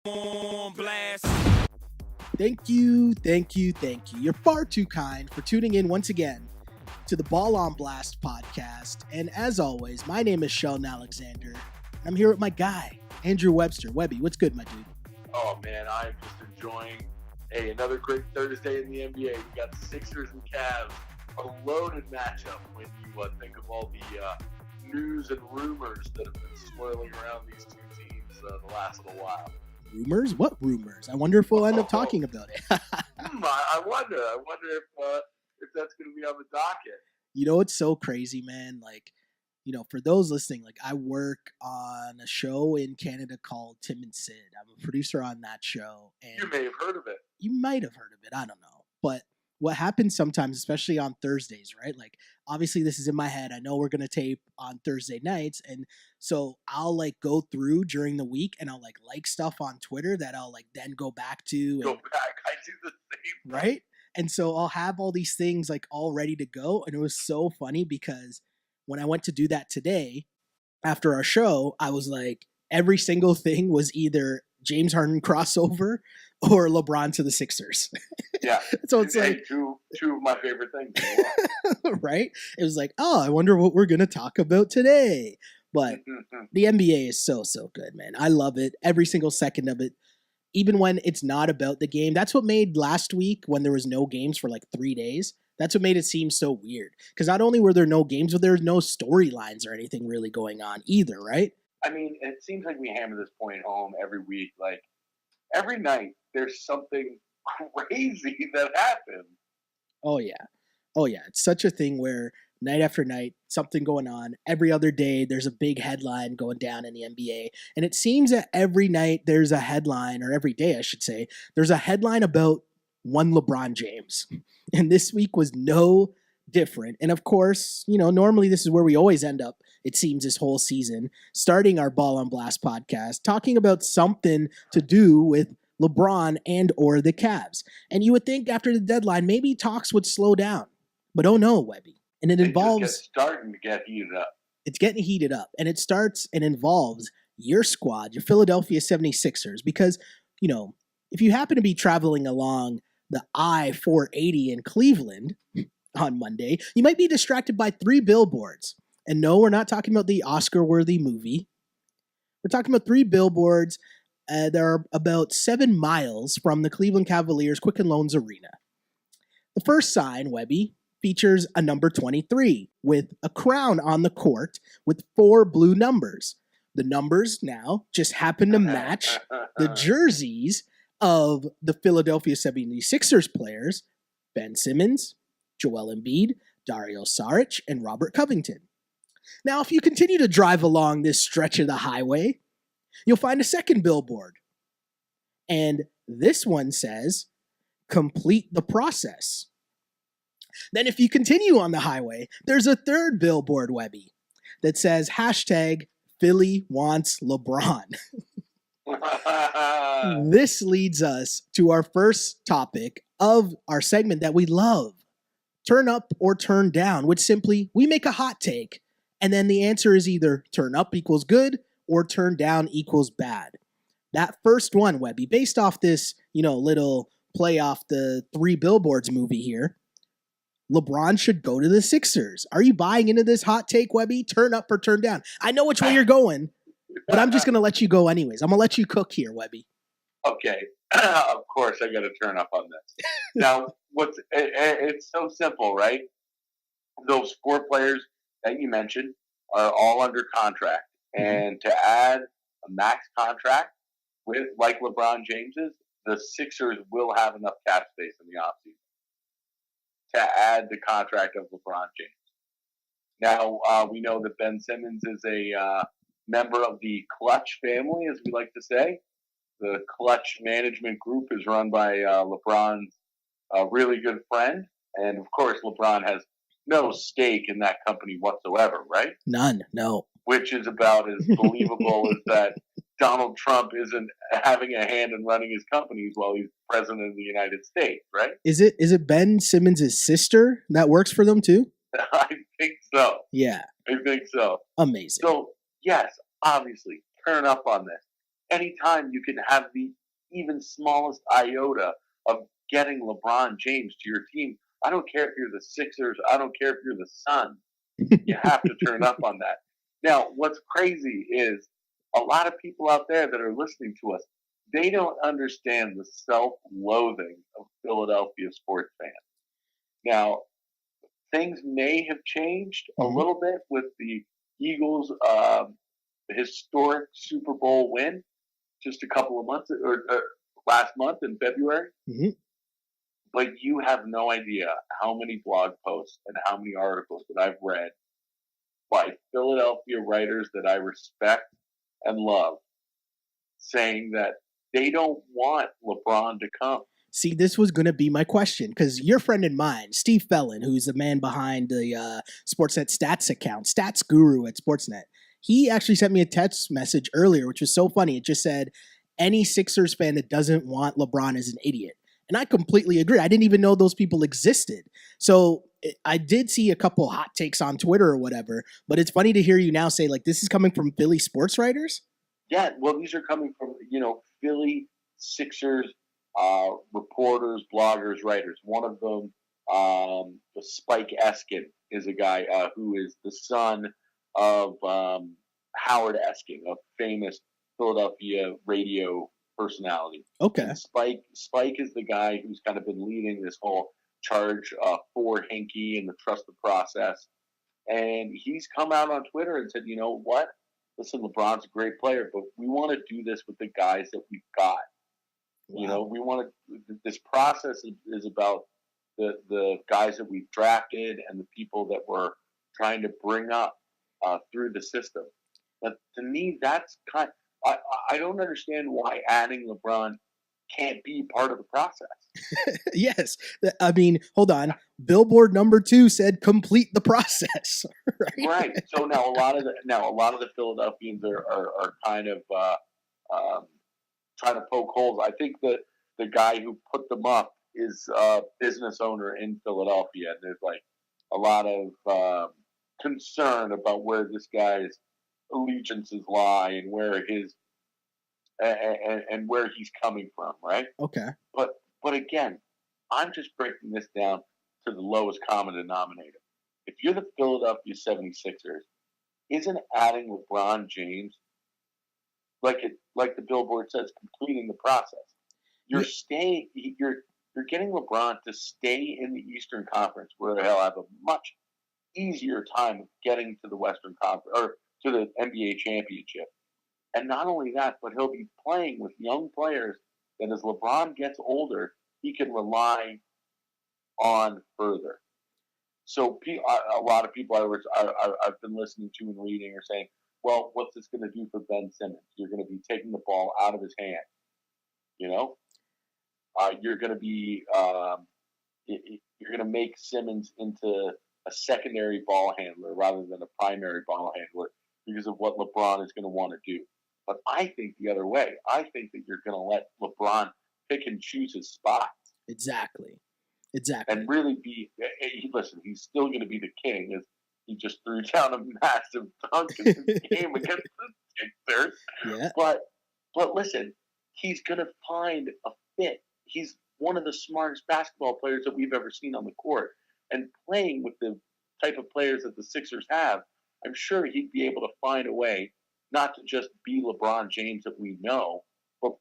On blast. Thank you. You're far too kind for tuning in once again to the Ball on Blast podcast. And as always, my name is Sheldon and Andrew. I'm here with my guy, Andrew Webster. Webby, what's good, my dude? Oh, man, I'm just enjoying another great Thursday in the NBA. We got the Sixers and Cavs, a loaded matchup when you think of all the news and rumors that have been swirling around these two teams the last little while. Rumors? What rumors? I wonder if we'll end up talking about it. I wonder if that's going to be on the docket. You know, it's so crazy, man. For those listening, I work on a show in Canada called Tim and Sid. I'm a producer on that show. And you may have heard of it. You might have heard of it. I don't know. But what happens sometimes, especially on Thursdays, right? Obviously this is in my head. I know we're going to tape on Thursday nights. And so I'll go through during the week and I'll like stuff on Twitter that I'll then go back to. Go back. I do the same. Right. And so I'll have all these things all ready to go. And it was so funny because when I went to do that today after our show, I was every single thing was either James Harden crossover or LeBron to the Sixers. Yeah. So it's two of my favorite things. Right? It was I wonder what we're going to talk about today. But the NBA is so good, man. I love it. Every single second of it. Even when it's not about the game. That's what made last week, when there was no games for 3 days, that's what made it seem so weird. Because not only were there no games, but there was no storylines or anything really going on either, right? I mean, it seems like we hammer this point home every week. Every night, there's something crazy that happens. Oh, yeah. It's such a thing where night after night, something going on. Every other day, there's a big headline going down in the NBA. And it seems that every night there's a headline, or every day, I should say, there's a headline about one LeBron James. And this week was no different. And of course, normally this is where we always end up, it seems, this whole season, starting our Ball on Blast podcast, talking about something to do with LeBron and or the Cavs. And you would think after the deadline, maybe talks would slow down. But oh no, Webby. And it involves... It's starting to get heated up. It's getting heated up. And it starts and involves your squad, your Philadelphia 76ers. Because, if you happen to be traveling along the I-480 in Cleveland on Monday, you might be distracted by 3 billboards. And no, we're not talking about the Oscar-worthy movie. We're talking about 3 billboards that are about 7 miles from the Cleveland Cavaliers Quicken Loans Arena. The first sign, Webby, features a number 23 with a crown on the court with 4 blue numbers. The numbers now just happen to match the jerseys of the Philadelphia 76ers players, Ben Simmons, Joel Embiid, Dario Saric, and Robert Covington. Now, if you continue to drive along this stretch of the highway, you'll find a second billboard. And this one says, "Complete the process." Then if you continue on the highway, there's a third billboard, Webby, that says #Philly wants LeBron. This leads us to our first topic of our segment that we love. Turn up or turn down, which simply, we make a hot take, and then the answer is either turn up equals good or turn down equals bad. That first one, Webby, based off this, little play off the 3 billboards movie here, LeBron should go to the Sixers. Are you buying into this hot take, Webby? Turn up or turn down? I know which way you're going, but I'm just going to let you go anyways. I'm going to let you cook here, Webby. Okay. Of course, I got to turn up on this. Now, it's so simple, right? Those 4 players that you mentioned are all under contract. And to add a max contract with LeBron James's, the Sixers will have enough cap space in the offseason to add the contract of LeBron James. Now, we know that Ben Simmons is a member of the Clutch family, as we like to say. The Clutch management group is run by LeBron's really good friend. And, of course, LeBron has no stake in that company whatsoever, right? None, no. Which is about as believable as that Donald Trump isn't having a hand in running his companies while he's president of the United States, right? Is it Ben Simmons' sister that works for them too? I think so. Yeah. I think so. Amazing. So, yes, obviously, turn up on this. anytime you can have the even smallest iota of getting LeBron James to your team, I don't care if you're the Sixers, I don't care if you're the Suns, you have to turn up on that. Now, what's crazy is a lot of people out there that are listening to us, they don't understand the self-loathing of Philadelphia sports fans. Now, things may have changed a little bit with the Eagles' historic Super Bowl win just a couple of months, or last month in February. Mm-hmm. But you have no idea how many blog posts and how many articles that I've read by Philadelphia writers that I respect and love saying that they don't want LeBron to come. See, this was going to be my question, because your friend and mine, Steve Fellon, who's the man behind the Sportsnet Stats account, Stats Guru at Sportsnet, he actually sent me a text message earlier, which was so funny. It just said, any Sixers fan that doesn't want LeBron is an idiot. And I completely agree. I didn't even know those people existed. So I did see a couple hot takes on Twitter or whatever, but it's funny to hear you now say, like, this is coming from Philly sports writers? Yeah, well, these are coming from, Philly Sixers reporters, bloggers, writers. One of them, Spike Eskin, is a guy who is the son of Howard Eskin, a famous Philadelphia radio personality. Okay. And Spike is the guy who's kind of been leading this whole charge for Hinkie and the trust the process. And he's come out on Twitter and said, you know what? Listen, LeBron's a great player, but we want to do this with the guys that we've got. Wow. We want to. This process is about the guys that we've drafted and the people that we're trying to bring up through the system. But to me, that's kind. I don't understand why adding LeBron can't be part of the process. Yes, I mean, hold on. Billboard #2 said complete the process. Right. Right. So now a lot of the Philadelphians are kind of trying to poke holes. I think that the guy who put them up is a business owner in Philadelphia, and there's like a lot of concern about where this guy's allegiances lie and where his and where he's coming from, right? Okay. But again, I'm just breaking this down to the lowest common denominator. If you're the Philadelphia 76ers, isn't adding LeBron James, like the Billboard says, completing the process? You're getting LeBron to stay in the Eastern Conference, where he'll have a much easier time of getting to the Western Conference or to the NBA championship. And not only that, but he'll be playing with young players that as LeBron gets older, he can rely on further. So a lot of people I've been listening to and reading are saying, well, what's this going to do for Ben Simmons? You're going to be taking the ball out of his hand. You're going to be you're going to make Simmons into a secondary ball handler rather than a primary ball handler because of what LeBron is going to want to do. But I think the other way. I think that you're going to let LeBron pick and choose his spots. Exactly. And really listen, he's still going to be the king, as he just threw down a massive dunk in the game against the Sixers. Yeah. But listen, he's going to find a fit. He's one of the smartest basketball players that we've ever seen on the court. And playing with the type of players that the Sixers have, I'm sure he'd be able to find a way not to just be LeBron James that we know, but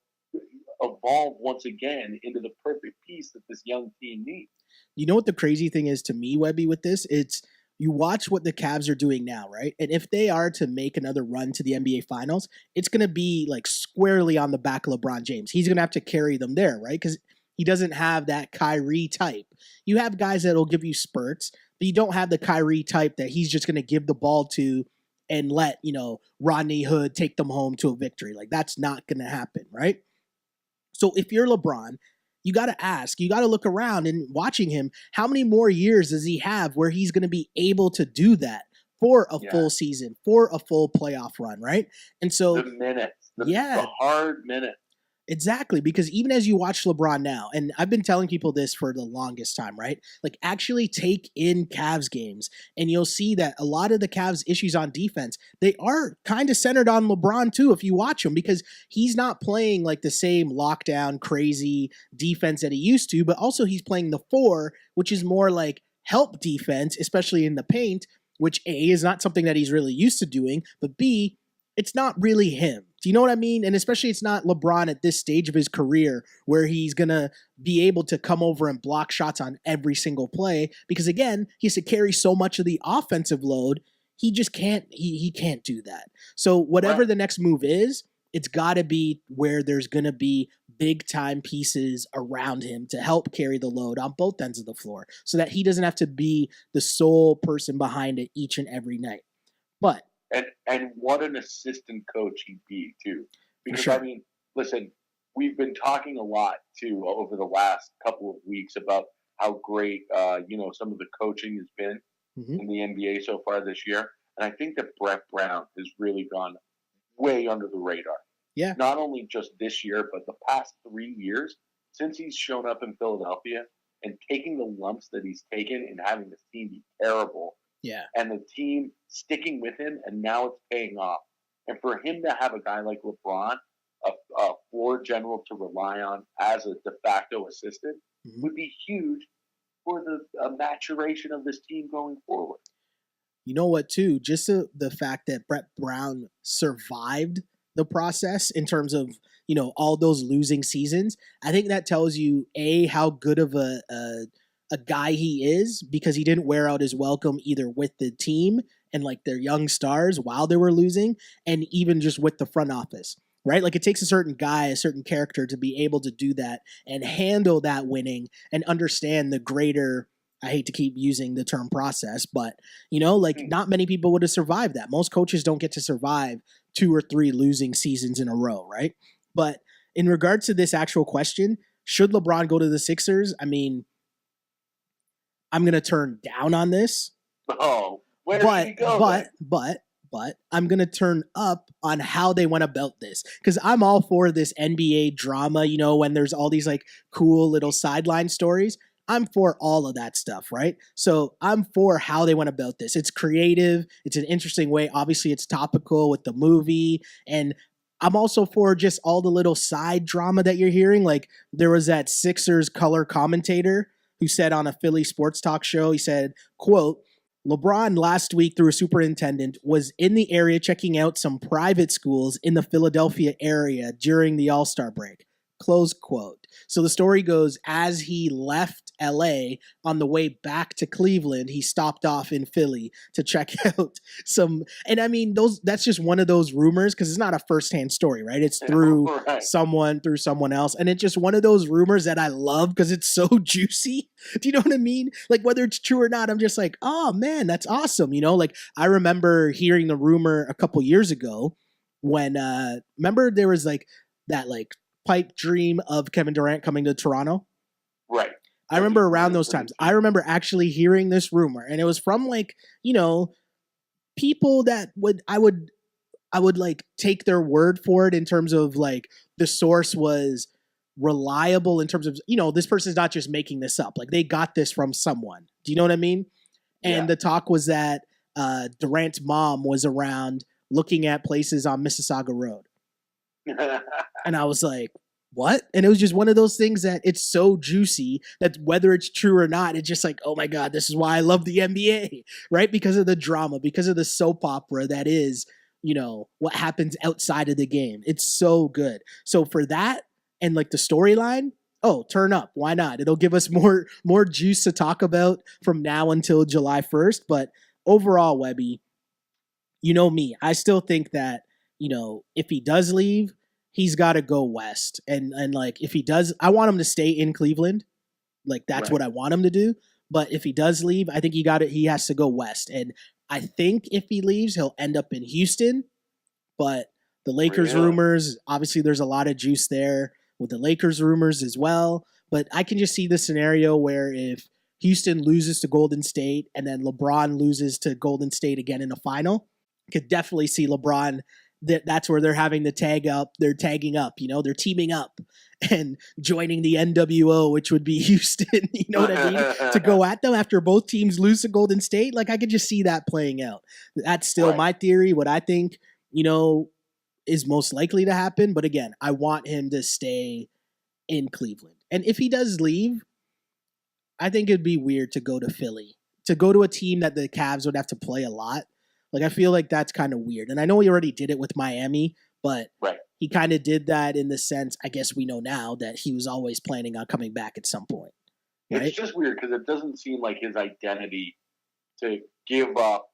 evolve once again into the perfect piece that this young team needs. You know what the crazy thing is to me, Webby, with this? It's you watch what the Cavs are doing now, right? And if they are to make another run to the NBA Finals, it's going to be like squarely on the back of LeBron James. He's going to have to carry them there, right? Because he doesn't have that Kyrie type. You have guys that will give you spurts, but you don't have the Kyrie type that he's just going to give the ball to and let, Rodney Hood take them home to a victory. Like, that's not going to happen, right? So if you're LeBron, you got to look around and watching him, how many more years does he have where he's going to be able to do that for a full season, for a full playoff run, right? And so the minutes, the hard minutes. Exactly, because even as you watch LeBron now, and I've been telling people this for the longest time, right? Like, actually take in Cavs games, and you'll see that a lot of the Cavs' issues on defense, they are kind of centered on LeBron too, if you watch him, because he's not playing like the same lockdown, crazy defense that he used to, but also he's playing the four, which is more like help defense, especially in the paint, which A, is not something that he's really used to doing, but B, it's not really him. Do you know what I mean? And especially it's not LeBron at this stage of his career where he's going to be able to come over and block shots on every single play because, again, he has to carry so much of the offensive load. He just can't, he can't do that. So whatever the next move is, it's got to be where there's going to be big time pieces around him to help carry the load on both ends of the floor so that he doesn't have to be the sole person behind it each and every night. But And what an assistant coach he'd be too, because sure. I mean, listen, we've been talking a lot too over the last couple of weeks about how great some of the coaching has been in the NBA so far this year, and I think that Brett Brown has really gone way under the radar. Yeah, not only just this year, but the past 3 years since he's shown up in Philadelphia and taking the lumps that he's taken and having the team be terrible. Yeah. And the team sticking with him, and now it's paying off. And for him to have a guy like LeBron, a floor general to rely on as a de facto assistant, would be huge for the maturation of this team going forward. You know what, too? Just the fact that Brett Brown survived the process in terms of, all those losing seasons, I think that tells you, A, how good of a guy he is because he didn't wear out his welcome either with the team and like their young stars while they were losing and even just with the front office, right? Like it takes a certain guy, a certain character to be able to do that and handle that winning and understand the greater, I hate to keep using the term process, but not many people would have survived that. Most coaches don't get to survive 2 or 3 losing seasons in a row, right? But in regards to this actual question, should LeBron go to the Sixers? I mean, I'm going to turn down on this. Oh, where did he go? But I'm going to turn up on how they went about this because I'm all for this NBA drama, when there's all these like cool little sideline stories. I'm for all of that stuff, right? So I'm for how they went about this. It's creative. It's an interesting way. Obviously, it's topical with the movie. And I'm also for just all the little side drama that you're hearing. Like there was that Sixers color commentator who said on a Philly sports talk show, he said, quote, LeBron last week through a superintendent was in the area checking out some private schools in the Philadelphia area during the All-Star break. Close quote. So the story goes, as he left LA on the way back to Cleveland, he stopped off in Philly to check out some, and I mean, that's just one of those rumors because it's not a firsthand story, right? It's through someone else. And it's just one of those rumors that I love because it's so juicy. Do you know what I mean? Like whether it's true or not, I'm just like, oh man, that's awesome. Like I remember hearing the rumor a couple years ago when, remember there was like that like pipe dream of Kevin Durant coming to Toronto. Right. I remember around those times. I remember actually hearing this rumor, and it was from like, people that I would like take their word for it in terms of like the source was reliable in terms of, this person's not just making this up. Like they got this from someone. Do you know what I mean? And the talk was that Durant's mom was around looking at places on Mississauga Road. And I was like, what? And it was just one of those things that it's so juicy that whether it's true or not, it's just like, oh my God, this is why I love the NBA, right? Because of the drama, because of the soap opera that is, what happens outside of the game. It's so good. So for that and like the storyline, turn up. Why not? It'll give us more juice to talk about from now until July 1st. But overall, Webby, me, I still think that, if he does leave, he's got to go west. And like, if he does, I want him to stay in Cleveland. Like, that's what I want him to do. But if he does leave, I think he has to go west. And I think if he leaves, he'll end up in Houston. But the Lakers rumors, obviously there's a lot of juice there with the Lakers rumors as well. But I can just see the scenario where if Houston loses to Golden State and then LeBron loses to Golden State again in the final, could definitely see LeBron that's where they're having the they're tagging up, they're teaming up and joining the NWO, which would be Houston, you know what I mean? To go at them after both teams lose to Golden State. Like, I could just see that playing out. That's still my theory, what I think, is most likely to happen. But again, I want him to stay in Cleveland. And if he does leave, I think it'd be weird to go to Philly, to go to a team that the Cavs would have to play a lot. Like, I feel like that's kind of weird. And I know he already did it with Miami, but he kind of did that in the sense, I guess we know now, that he was always planning on coming back at some point. Right? It's just weird because it doesn't seem like his identity to give up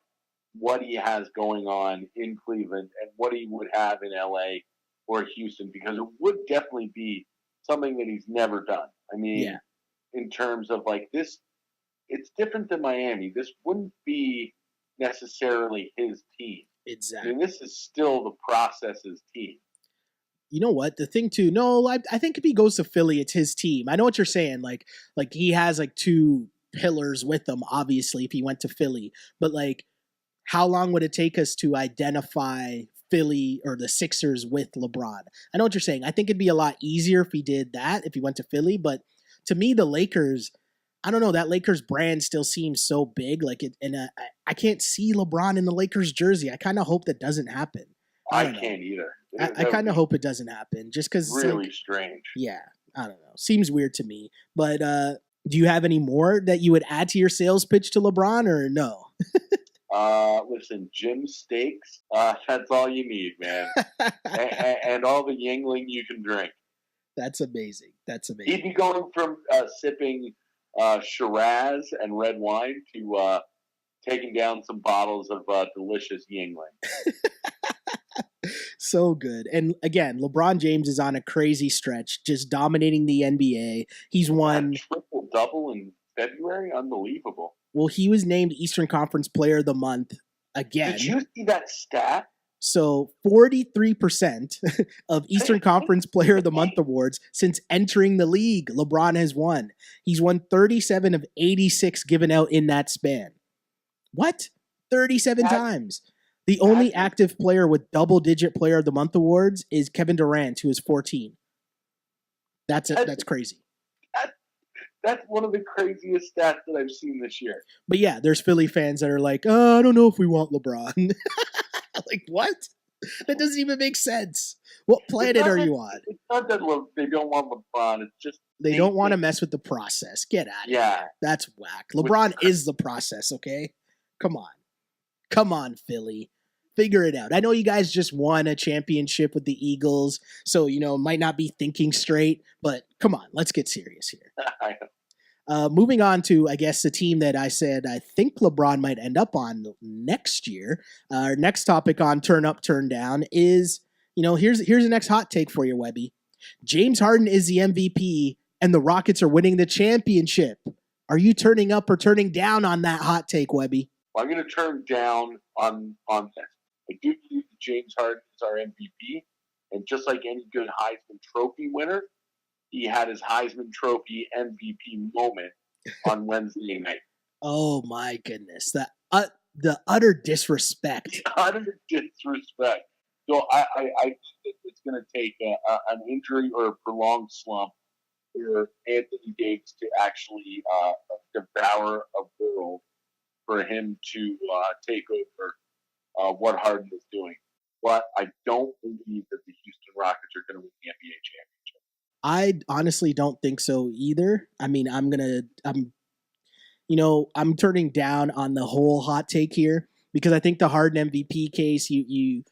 what he has going on in Cleveland and what he would have in LA or Houston, because it would definitely be something that he's never done. I mean, in terms of like this, it's different than Miami. This wouldn't be necessarily his team. Exactly. I mean, this is still the process's team. You know what? The thing too, no, I think if he goes to Philly, it's his team. I know what you're saying. Like he has like two pillars with him, obviously, if he went to Philly. But like, how long would it take us to identify Philly or the Sixers with LeBron? I know what you're saying. I think it'd be a lot easier if he did that, if he went to Philly. But to me, the Lakers, I don't know, that Lakers brand still seems so big. Like it, and I can't see LeBron in the Lakers jersey. I kind of hope that doesn't happen. I can't either. I kind of hope it doesn't happen, just because it's really strange. Yeah, I don't know. Seems weird to me. But do you have any more that you would add to your sales pitch to LeBron, or no? Listen, Jim Steaks, that's all you need, man. and all the Yingling you can drink. That's amazing. That's amazing. He'd be going from sipping Shiraz and red wine to taking down some bottles of delicious Yingling. So good. And again, LeBron James is on a crazy stretch, just dominating the NBA. He's won triple-double in February. Unbelievable. Well, he was named Eastern Conference Player of the Month again. Did you see that stat? So 43% of Eastern Conference Player of the Month awards since entering the league, LeBron has won. He's won 37 of 86 given out in that span. What? 37 times. The only active player with double-digit Player of the Month awards is Kevin Durant, who is 14. That's crazy. That's one of the craziest stats that I've seen this year. But yeah, there's Philly fans that are like, I don't know if we want LeBron. Like, what? That doesn't even make sense. What planet are you on? It's not that they don't want LeBron. It's just they don't want to mess with the process. Get out of here. That's whack. LeBron is the process, okay? Come on, Philly. Figure it out. I know you guys just won a championship with the Eagles, so, might not be thinking straight, but come on, let's get serious here. Moving on to, I guess, the team that I said I think LeBron might end up on next year. Our next topic on Turn Up, Turn Down is, here's the next hot take for you, Webby. James Harden is the MVP, and the Rockets are winning the championship. Are you turning up or turning down on that hot take, Webby? Well, I'm going to turn down on this. I do believe that James Harden is our MVP, and just like any good Heisman Trophy winner, he had his Heisman Trophy MVP moment on Wednesday night. Oh my goodness, the utter disrespect. The utter disrespect. So I think that it's going to take an injury or a prolonged slump for Anthony Davis to actually devour a world for him to take over what Harden is doing. But I don't believe that the Houston Rockets are going to win the NBA championship. I honestly don't think so either. I mean, I'm turning down on the whole hot take here because I think the Harden MVP case, you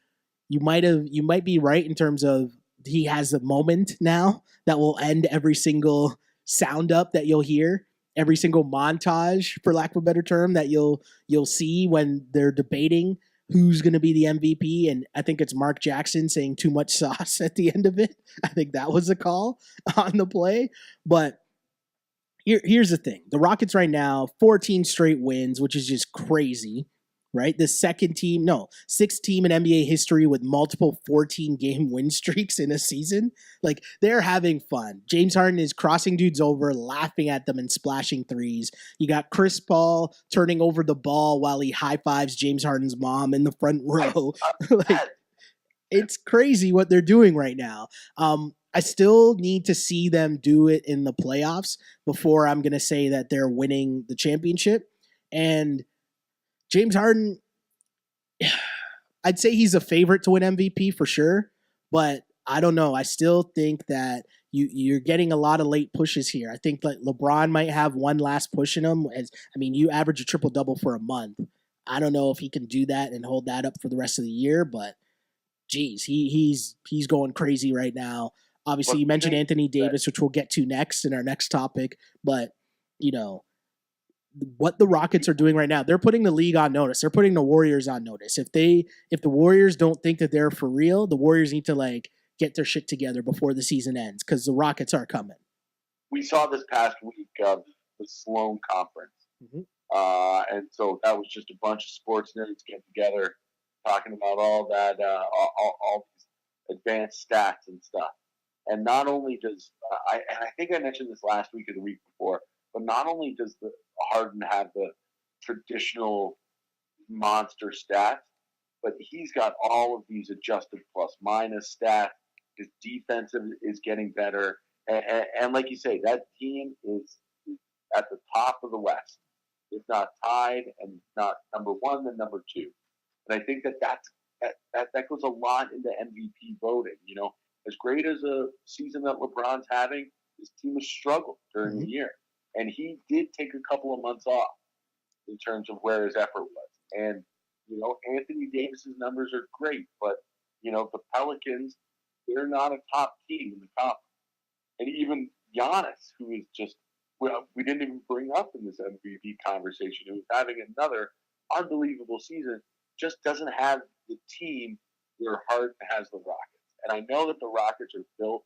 might be right in terms of he has a moment now that will end every single sound up that you'll hear, every single montage, for lack of a better term, that you'll see when they're debating who's going to be the MVP. And I think it's Mark Jackson saying too much sauce at the end of it. I think that was a call on the play. But here's the thing. The Rockets right now, 14 straight wins, which is just crazy, right? The sixth team in NBA history with multiple 14-game win streaks in a season. Like, they're having fun. James Harden is crossing dudes over, laughing at them and splashing threes. You got Chris Paul turning over the ball while he high-fives James Harden's mom in the front row. It's crazy what they're doing right now. I still need to see them do it in the playoffs before I'm going to say that they're winning the championship. And James Harden, I'd say he's a favorite to win MVP for sure, but I don't know. I still think that you're getting a lot of late pushes here. I think that LeBron might have one last push in him. You average a triple double for a month. I don't know if he can do that and hold that up for the rest of the year, but geez, he's going crazy right now. Obviously, you mentioned Anthony Davis, which we'll get to next in our next topic, but you know what the Rockets are doing right now, they're putting the league on notice. They're putting the Warriors on notice. If the Warriors don't think that they're for real, the Warriors need to get their shit together before the season ends because the Rockets are coming. We saw this past week the Sloan Conference. Mm-hmm. And so that was just a bunch of sports nerds getting together, talking about all that, all these advanced stats and stuff. And not only does I think I mentioned this last week or the week before, but not only does the Harden have the traditional monster stats, but he's got all of these adjusted plus minus stats. His defensive is getting better, and like you say, that team is at the top of the West. If not tied, and not number one, then number two. And I think that goes a lot into MVP voting. As great as a season that LeBron's having, his team has struggled during the year. And he did take a couple of months off in terms of where his effort was. And, Anthony Davis's numbers are great, but, the Pelicans, they're not a top team in the conference. And even Giannis, who is just, we didn't even bring up in this MVP conversation, who is having another unbelievable season, just doesn't have the team where Harden has the Rockets. And I know that the Rockets are built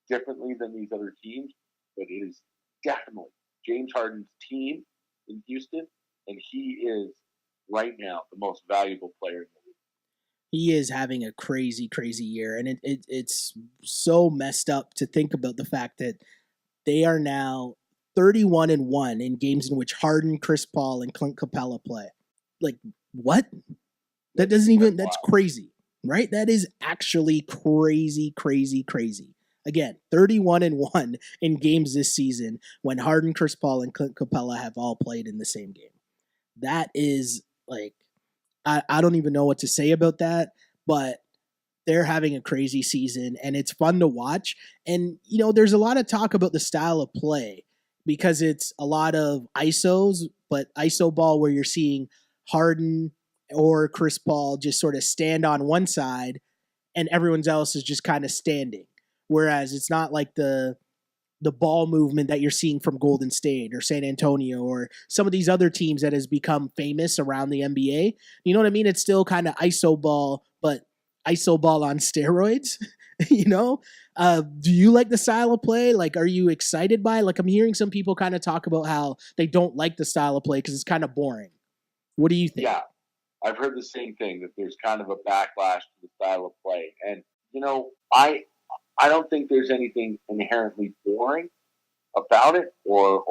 differently than these other teams, but it is definitely James Harden's team in Houston, and he is right now the most valuable player in the league. He is having a crazy, crazy year, and it's so messed up to think about the fact that they are now 31-1 in games in which Harden, Chris Paul, and Clint Capella play. Like, what? That doesn't even, that's crazy, right? That is actually crazy, crazy, crazy. Again, 31-1 in games this season when Harden, Chris Paul, and Clint Capella have all played in the same game. That is I don't even know what to say about that, but they're having a crazy season and it's fun to watch. And, there's a lot of talk about the style of play because it's a lot of ISOs, but ISO ball where you're seeing Harden or Chris Paul just sort of stand on one side and everyone else is just kind of standing. Whereas it's not like the ball movement that you're seeing from Golden State or San Antonio or some of these other teams that has become famous around the NBA. You know what I mean? It's still kind of ISO ball, but ISO ball on steroids. Do you like the style of play? Are you excited by it? I'm hearing some people kind of talk about how they don't like the style of play because it's kind of boring. What do you think? Yeah, I've heard the same thing, that there's kind of a backlash to the style of play. And, I don't think there's anything inherently boring about it or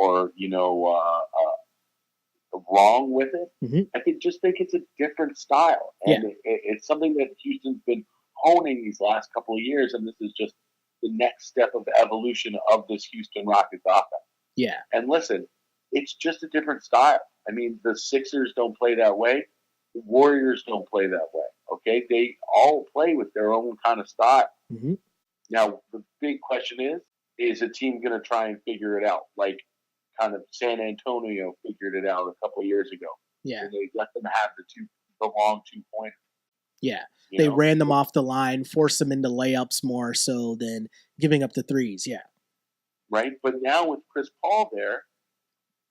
wrong with it. Mm-hmm. I think it's a different style. And it's something that Houston's been honing these last couple of years, and this is just the next step of the evolution of this Houston Rockets offense. Yeah. And listen, it's just a different style. I mean, the Sixers don't play that way. The Warriors don't play that way. Okay? They all play with their own kind of style. Mm-hmm. Now, the big question is a team going to try and figure it out? Like kind of San Antonio figured it out a couple of years ago. Yeah. And they let them have the long 2-pointers. Yeah. They ran them off the line, forced them into layups more so than giving up the threes. Yeah. Right? But now with Chris Paul there,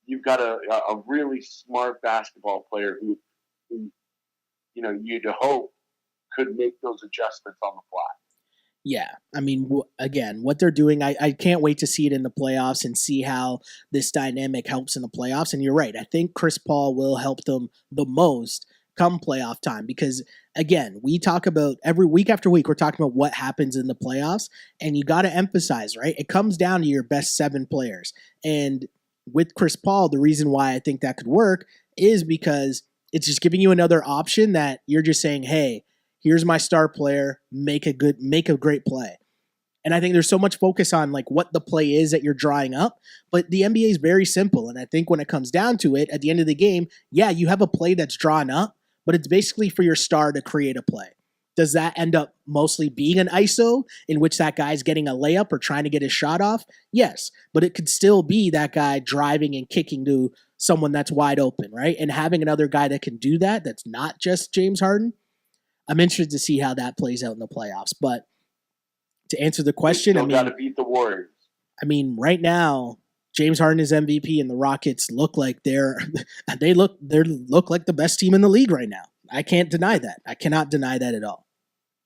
you've got a really smart basketball player who you'd hope could make those adjustments on the fly. Yeah. I mean, again, what they're doing, I can't wait to see it in the playoffs and see how this dynamic helps in the playoffs. And you're right. I think Chris Paul will help them the most come playoff time because, again, we talk about every week after week, we're talking about what happens in the playoffs. And you got to emphasize, right? It comes down to your best 7 players. And with Chris Paul, the reason why I think that could work is because it's just giving you another option that you're just saying, hey, Here's my star player. Make a great play. And I think there's so much focus on like what the play is that you're drawing up, but the NBA is very simple. And I think when it comes down to it, at the end of the game, yeah, you have a play that's drawn up, but it's basically for your star to create a play. Does that end up mostly being an ISO in which that guy's getting a layup or trying to get his shot off? Yes, but it could still be that guy driving and kicking to someone that's wide open, right? And having another guy that can do that, that's not just James Harden. I'm interested to see how that plays out in the playoffs, but to answer the question, got to beat the Warriors. I mean, right now, James Harden is MVP, and the Rockets look like they look like the best team in the league right now. I can't deny that. I cannot deny that at all.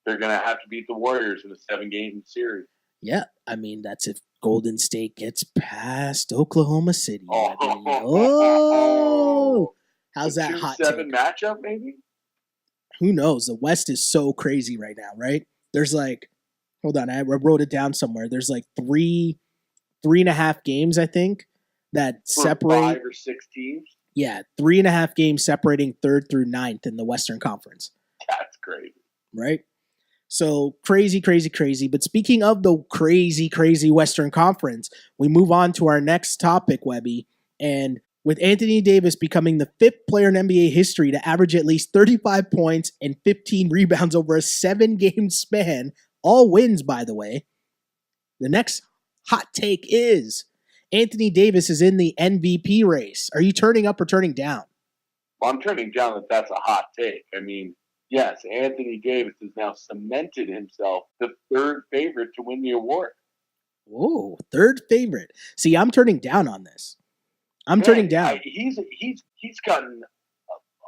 They're going to have to beat the Warriors in a 7-game series. Yeah, I mean that's if Golden State gets past Oklahoma City. Oh, how's that hot 2-7 matchup? Maybe. Who knows? The West is so crazy right now, right? There's like. Hold on, I wrote it down somewhere. There's like 3.5 games, I think, that separate 5 or 6 teams. Yeah, 3.5 games separating 3rd through 9th in the Western Conference. That's crazy, right? So crazy. But speaking of the crazy Western Conference, we move on to our next topic, Webby, and with Anthony Davis becoming the 5th player in NBA history to average at least 35 points and 15 rebounds over a 7-game span. All wins, by the way. The next hot take is Anthony Davis is in the MVP race. Are you turning up or turning down? Well, I'm turning down that that's a hot take. I mean, yes, Anthony Davis has now cemented himself the 3rd favorite to win the award. Whoa, 3rd favorite. See, I'm turning down on this. I'm turning down. He's gotten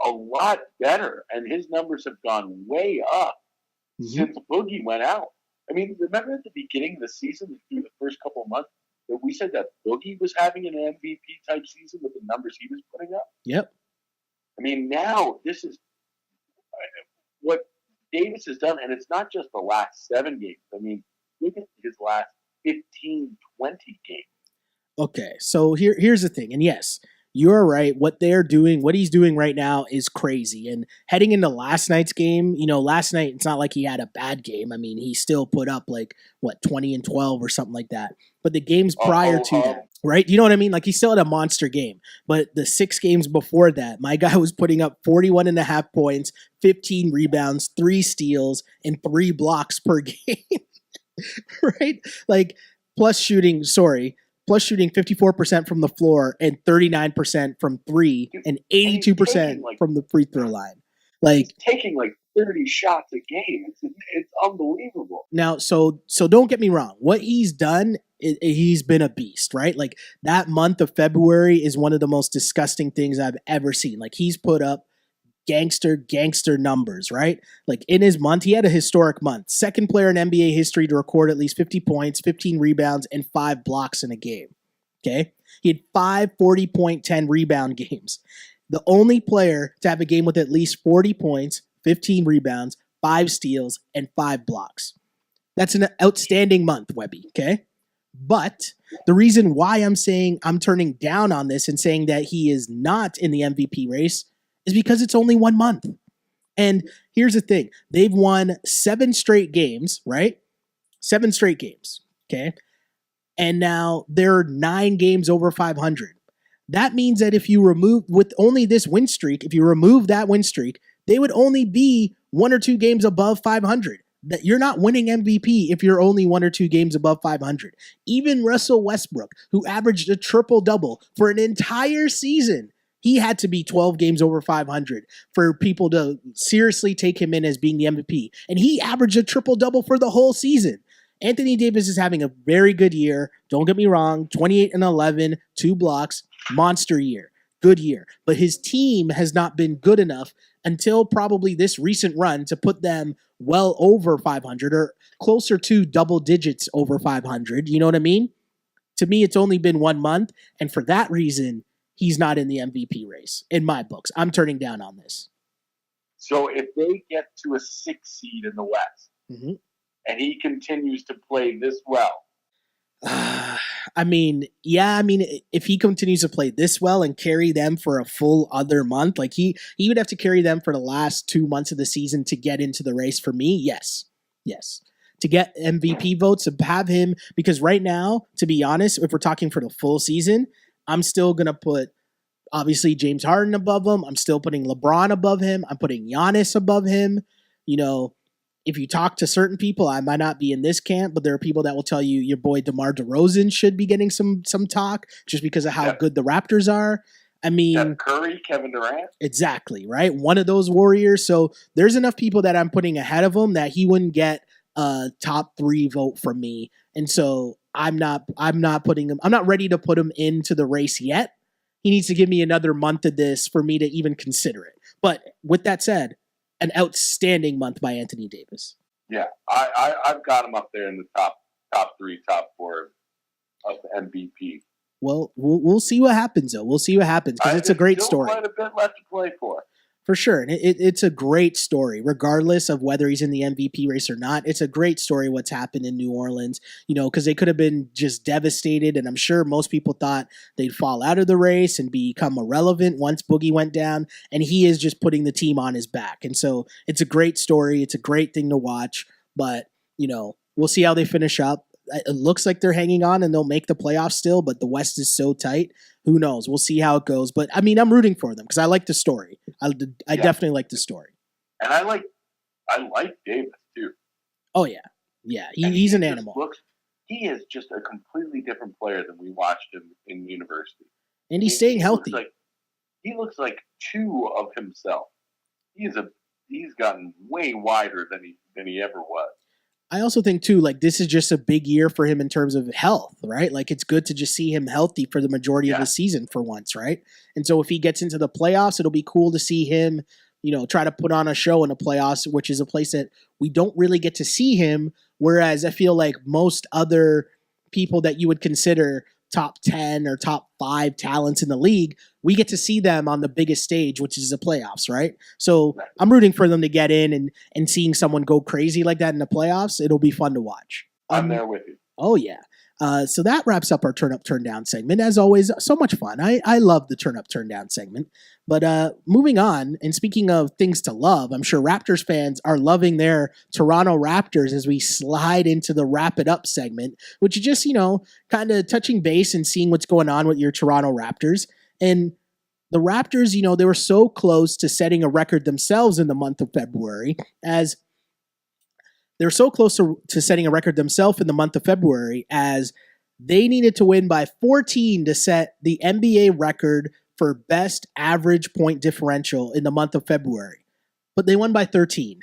a lot better, and his numbers have gone way up. Since Boogie went out. I mean, remember at the beginning of the season, through the first couple of months, that we said that Boogie was having an MVP-type season with the numbers he was putting up? Yep. I mean, now this is what Davis has done, and it's not just the last 7 games. I mean, look at his last 15, 20 games. Okay, so here's the thing, and yes, you're right. What he's doing right now is crazy. And heading into last night's game, last night, it's not like he had a bad game. I mean, he still put up 20 and 12 or something like that. But the games prior to that, right? You know what I mean? Like he still had a monster game. But the 6 games before that, my guy was putting up 41.5 points, 15 rebounds, 3 steals, and 3 blocks per game. Right? Like plus shooting 54% from the floor and 39% from 3 and 82% from the free throw line. He's taking 30 shots a game. It's unbelievable. Now, so don't get me wrong. What he's done, he's been a beast, right? Like that month of February is one of the most disgusting things I've ever seen. Like he's put up gangster numbers, right? Like in his month, he had a historic month. 2nd player in NBA history to record at least 50 points, 15 rebounds, and 5 blocks in a game. Okay? He had 5 40.10 rebound games. The only player to have a game with at least 40 points, 15 rebounds, 5 steals, and 5 blocks. That's an outstanding month, Webby, okay? But the reason why I'm saying I'm turning down on this and saying that he is not in the MVP race is because it's only 1 month. And here's the thing. They've won 7 straight games, right? 7 straight games, okay? And now they're 9 games over 500. That means that if you remove, with only this win streak, if you remove that win streak, they would only be 1 or 2 games above 500. That you're not winning MVP if you're only 1 or 2 games above 500. Even Russell Westbrook, who averaged a triple-double for an entire season, he had to be 12 games over 500 for people to seriously take him in as being the MVP. And he averaged a triple-double for the whole season. Anthony Davis is having a very good year. Don't get me wrong. 28 and 11, 2 blocks, monster year, good year. But his team has not been good enough until probably this recent run to put them well over 500 or closer to double digits over 500. You know what I mean? To me, it's only been 1 month. And for that reason, he's not in the MVP race in my books. I'm turning down on this. So if they get to a 6th seed in the West, and he continues to play this well, I mean, yeah, I mean, if he continues to play this well and carry them for a full other month, like he would have to carry them for the last 2 months of the season to get into the race for me. Yes. Yes. To get MVP votes, to have him, because right now, to be honest, if we're talking for the full season, I'm still going to put obviously James Harden above him. I'm still putting LeBron above him. I'm putting Giannis above him. You know, if you talk to certain people, I might not be in this camp, but there are people that will tell you your boy DeMar DeRozan should be getting some talk just because of how good the Raptors are. I mean, Steph Curry, Kevin Durant. Exactly, right? One of those Warriors. So there's enough people that I'm putting ahead of him that he wouldn't get a top 3 vote from me. And so I'm not putting him, I'm not ready to put him into the race yet. He needs to give me another month of this for me to even consider it. But with that said, an outstanding month by Anthony Davis. Yeah, I've got him up there in the top 3, top 4 of MVP. Well, we'll see what happens, though. We'll see what happens because it's a great story. Quite a bit left to play for. For sure. And it's a great story, regardless of whether he's in the MVP race or not. It's a great story what's happened in New Orleans, because they could have been just devastated. And I'm sure most people thought they'd fall out of the race and become irrelevant once Boogie went down. And he is just putting the team on his back. And so it's a great story. It's a great thing to watch. But, we'll see how they finish up. It looks like they're hanging on and they'll make the playoffs still, but the West is so tight. Who knows? We'll see how it goes. But I mean, I'm rooting for them because I like the story. I definitely like the story. And I like Davis too. Oh yeah, yeah. He's an animal. He is just a completely different player than we watched him in university. And he's staying healthy. He looks like 2 of himself. He's gotten way wider than he ever was. I also think too, this is just a big year for him in terms of health, right? Like it's good to just see him healthy for the majority of the season for once, right? And so if he gets into the playoffs, it'll be cool to see him, try to put on a show in the playoffs, which is a place that we don't really get to see him. Whereas I feel like most other people that you would consider top 10 or top 5 talents in the league, we get to see them on the biggest stage, which is the playoffs, right? So I'm rooting for them to get in and seeing someone go crazy like that in the playoffs. It'll be fun to watch. I'm there with you. Oh, yeah. So that wraps up our Turn Up, Turn Down segment. As always, so much fun. I love the Turn Up, Turn Down segment. But moving on, and speaking of things to love, I'm sure Raptors fans are loving their Toronto Raptors as we slide into the Wrap It Up segment, which is just, kind of touching base and seeing what's going on with your Toronto Raptors. And the Raptors, they were so close to setting a record themselves in the month of February as they're so close to setting a record themselves in the month of February as they needed to win by 14 to set the NBA record for best average point differential in the month of February. But they won by 13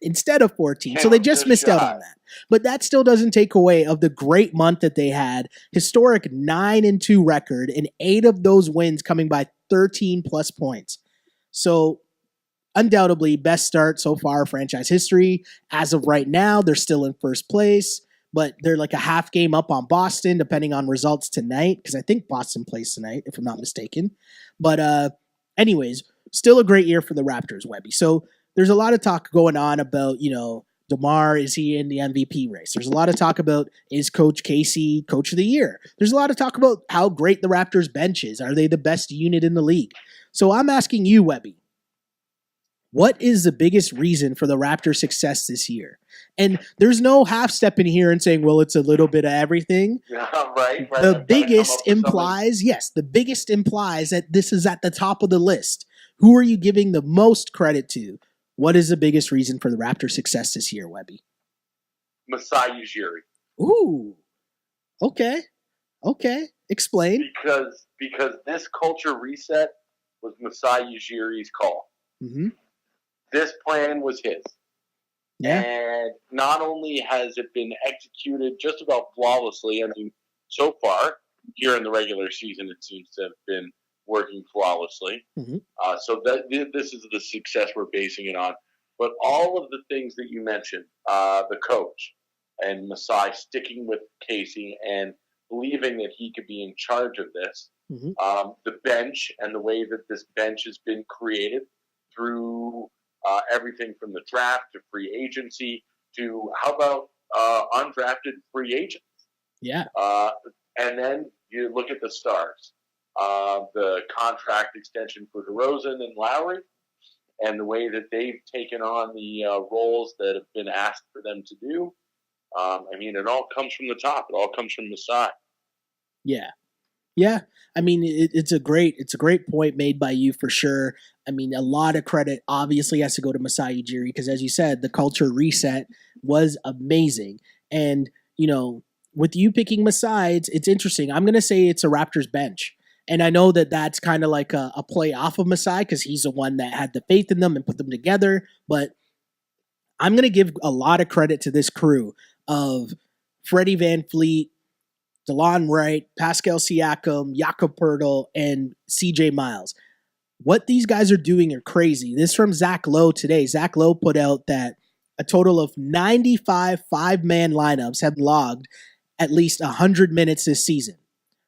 instead of 14. So they just missed out on that. But that still doesn't take away of the great month that they had. Historic 9-2 record, and 8 of those wins coming by 13 plus points. So undoubtedly best start so far franchise history. As of right now, they're still in first place, but they're like a half game up on Boston, depending on results tonight, because I think Boston plays tonight, if I'm not mistaken. But anyways, still a great year for the Raptors, Webby. So there's a lot of talk going on about, DeMar, is he in the MVP race? There's a lot of talk about, is Coach Casey Coach of the Year? There's a lot of talk about how great the Raptors bench is. Are they the best unit in the league? So I'm asking you, Webby, what is the biggest reason for the Raptors' success this year? And there's no half step in here and saying, well, it's a little bit of everything. Right. The biggest implies that this is at the top of the list. Who are you giving the most credit to? What is the biggest reason for the Raptors' success this year, Webby? Masai Ujiri. Ooh. Okay. Explain. Because this culture reset was Masai Ujiri's call. Mm-hmm. This plan was his. Yeah. And not only has it been executed just about flawlessly, I mean, so far, here in the regular season, it seems to have been working flawlessly. Mm-hmm. So this is the success we're basing it on. But all of the things that you mentioned, the coach and Masai sticking with Casey and believing that he could be in charge of this, mm-hmm. The bench and the way that this bench has been created through everything from the draft to free agency to how about undrafted free agents? Yeah. And And then you look at the stars. The contract extension for DeRozan and Lowry, and the way that they've taken on the roles that have been asked for them to do. It all comes from the top. It all comes from Masai. Yeah. Yeah. It's a great point made by you for sure. A lot of credit obviously has to go to Masai Ujiri because, as you said, the culture reset was amazing. And, with you picking Masai, it's interesting. I'm going to say it's a Raptors bench. And I know that that's kind of like a play off of Masai because he's the one that had the faith in them and put them together. But I'm going to give a lot of credit to this crew of Freddie VanVleet, DeLon Wright, Pascal Siakam, Jakob Poeltl, and CJ Miles. What these guys are doing are crazy. This from Zach Lowe today. Zach Lowe put out that a total of 95 five-man lineups have logged at least 100 minutes this season.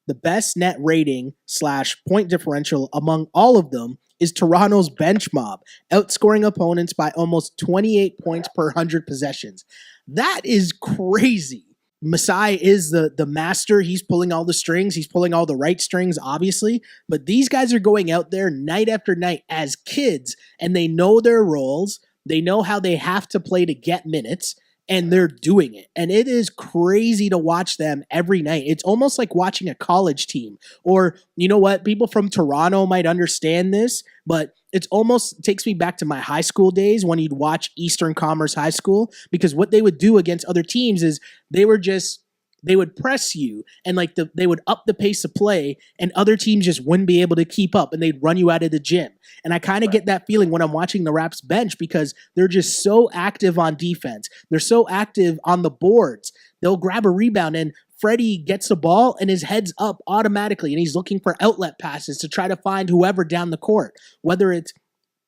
The best net rating / point differential among all of them is Toronto's bench mob, outscoring opponents by almost 28 points per 100 possessions. That is crazy. Masai is the master. He's pulling all the strings. He's pulling all the right strings, obviously. But these guys are going out there night after night as kids, and they know their roles. They know how they have to play to get minutes. And they're doing it. And it is crazy to watch them every night. It's almost like watching a college team. Or, you know what? People from Toronto might understand this, but it almost takes me back to my high school days when you'd watch Eastern Commerce High School, because what they would do against other teams is they would press you and they would up the pace of play, and other teams just wouldn't be able to keep up and they'd run you out of the gym. And I kind of get that feeling when I'm watching the Raps bench because they're just so active on defense. They're so active on the boards. They'll grab a rebound and Freddie gets the ball and his head's up automatically and he's looking for outlet passes to try to find whoever down the court, whether it's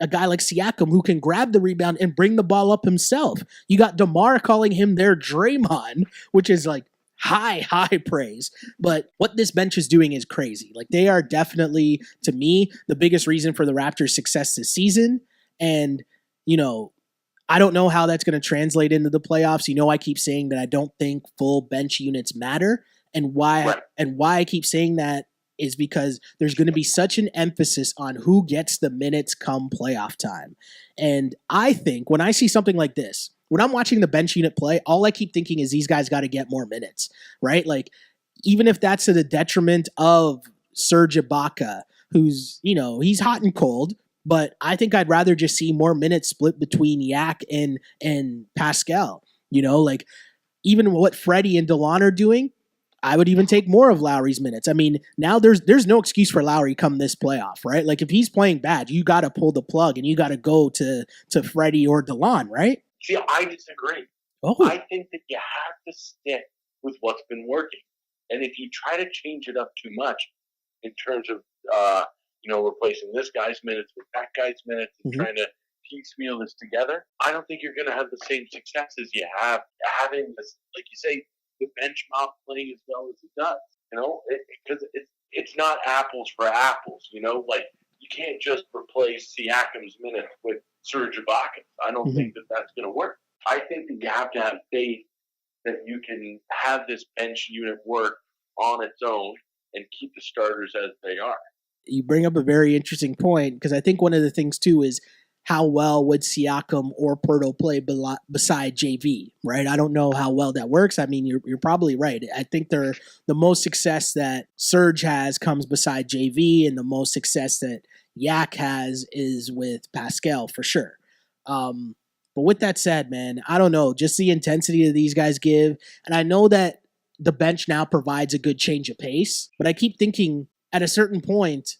a guy like Siakam who can grab the rebound and bring the ball up himself. You got DeMar calling him their Draymond, which is like high praise. But what this bench is doing is crazy. Like, they are definitely, to me, the biggest reason for the Raptors' success this season. And, I don't know how that's going to translate into the playoffs. I keep saying that I don't think full bench units matter. And why I keep saying that is because there's going to be such an emphasis on who gets the minutes come playoff time. And I think when I see something like this, when I'm watching the bench unit play, all I keep thinking is these guys got to get more minutes, right? Like, even if that's to the detriment of Serge Ibaka, who's, he's hot and cold, but I think I'd rather just see more minutes split between Yak and Pascal. Even what Freddie and DeLon are doing, I would even take more of Lowry's minutes. Now there's no excuse for Lowry come this playoff, right? Like, if he's playing bad, you got to pull the plug and you got to go to Freddie or DeLon, right? See, I disagree. Oh. I think that you have to stick with what's been working. And if you try to change it up too much in terms of, replacing this guy's minutes with that guy's minutes and trying to piecemeal this together, I don't think you're going to have the same success as you have having this, like you say, the bench mob playing as well as it does. Because it's not apples for apples. Like, you can't just replace Siakam's minutes with Serge Ibaka. I don't think that that's going to work. I think that you have to have faith that you can have this bench unit work on its own and keep the starters as they are. You bring up a very interesting point, because I think one of the things too is how well would Siakam or Poeltl play beside JV, right? I don't know how well that works. You're probably right. I think the most success that Serge has comes beside JV, and the most success that Yak has is with Pascal for sure. But with that said, man, I don't know, just the intensity that these guys give. And I know that the bench now provides a good change of pace, but I keep thinking at a certain point,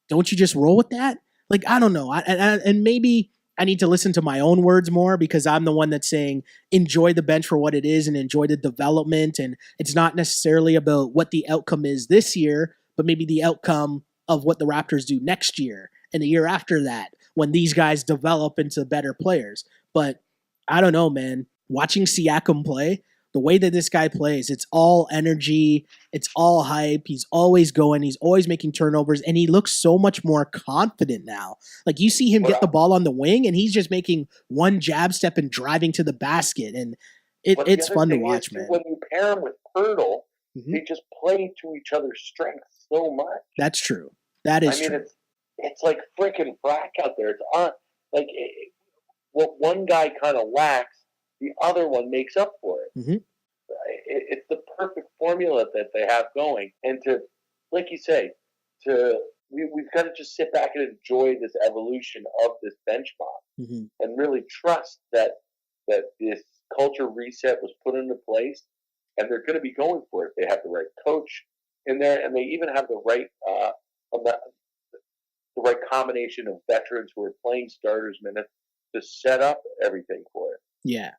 don't you just roll with that? Like, I don't know. And maybe I need to listen to my own words more, because I'm the one that's saying enjoy the bench for what it is and enjoy the development. And it's not necessarily about what the outcome is this year, but maybe the outcome of what the Raptors do next year and the year after that, when these guys develop into better players. But I don't know, man. Watching Siakam play, the way that this guy plays, it's all energy, it's all hype. He's always going, he's always making turnovers, and he looks so much more confident now. Like, you see him get the ball on the wing, and he's just making one jab step and driving to the basket, and it's fun to watch, man. When you pair him with Poeltl, They just play to each other's strengths so much. That's true. That is true. It's like freaking black out there. It's on what one guy kind of lacks, the other one makes up for it. Mm-hmm. It's the perfect formula that they have going, and to, like you say, we've got to just sit back and enjoy this evolution of this bench mob, and really trust that this culture reset was put into place, and they're going to be going for it. They have the right coach in there, and they even have the right combination of veterans who are playing starters minutes to set up everything for it. Yeah.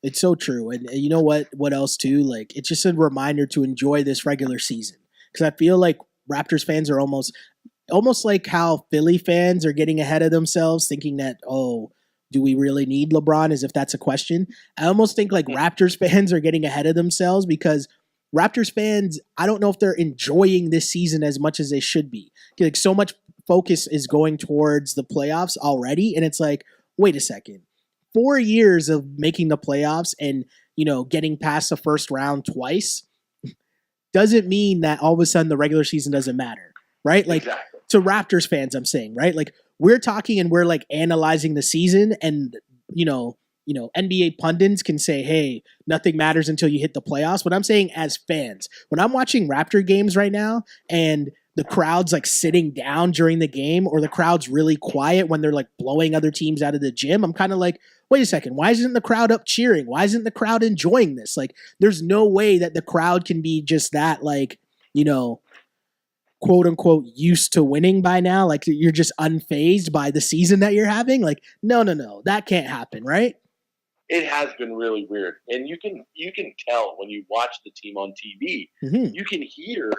It's so true. And you know what else too? Like, it's just a reminder to enjoy this regular season. Because I feel like Raptors fans are almost like how Philly fans are getting ahead of themselves, thinking that, oh, do we really need LeBron? As if that's a question. I almost think like Raptors fans are getting ahead of themselves, because Raptors fans, I don't know if they're enjoying this season as much as they should be. Like, so much focus is going towards the playoffs already. And it's like, wait a second. 4 years of making the playoffs and, getting past the first round twice doesn't mean that all of a sudden the regular season doesn't matter, right? Like, exactly. To Raptors fans, I'm saying, right? Like, we're talking and we're like analyzing the season, and, NBA pundits can say, hey, nothing matters until you hit the playoffs. What I'm saying as fans, when I'm watching Raptor games right now and the crowd's like sitting down during the game, or the crowd's really quiet when they're like blowing other teams out of the gym, I'm kind of like, wait a second, why isn't the crowd up cheering? Why isn't the crowd enjoying this? Like, there's no way that the crowd can be just that, like, quote unquote, used to winning by now. Like, you're just unfazed by the season that you're having. Like, no, that can't happen, right? It has been really weird. And you can tell when you watch the team on TV, you can hear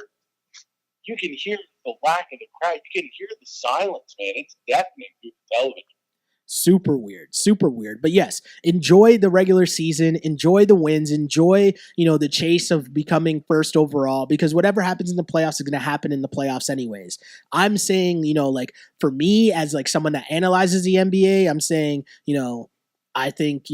the lack of the crowd. You can hear the silence, man. It's deafening through the television. Super weird. But yes, enjoy the regular season, enjoy the wins, enjoy, the chase of becoming first overall, because whatever happens in the playoffs is going to happen in the playoffs anyways. I'm saying, like, for me as like someone that analyzes the NBA, I'm saying, I think,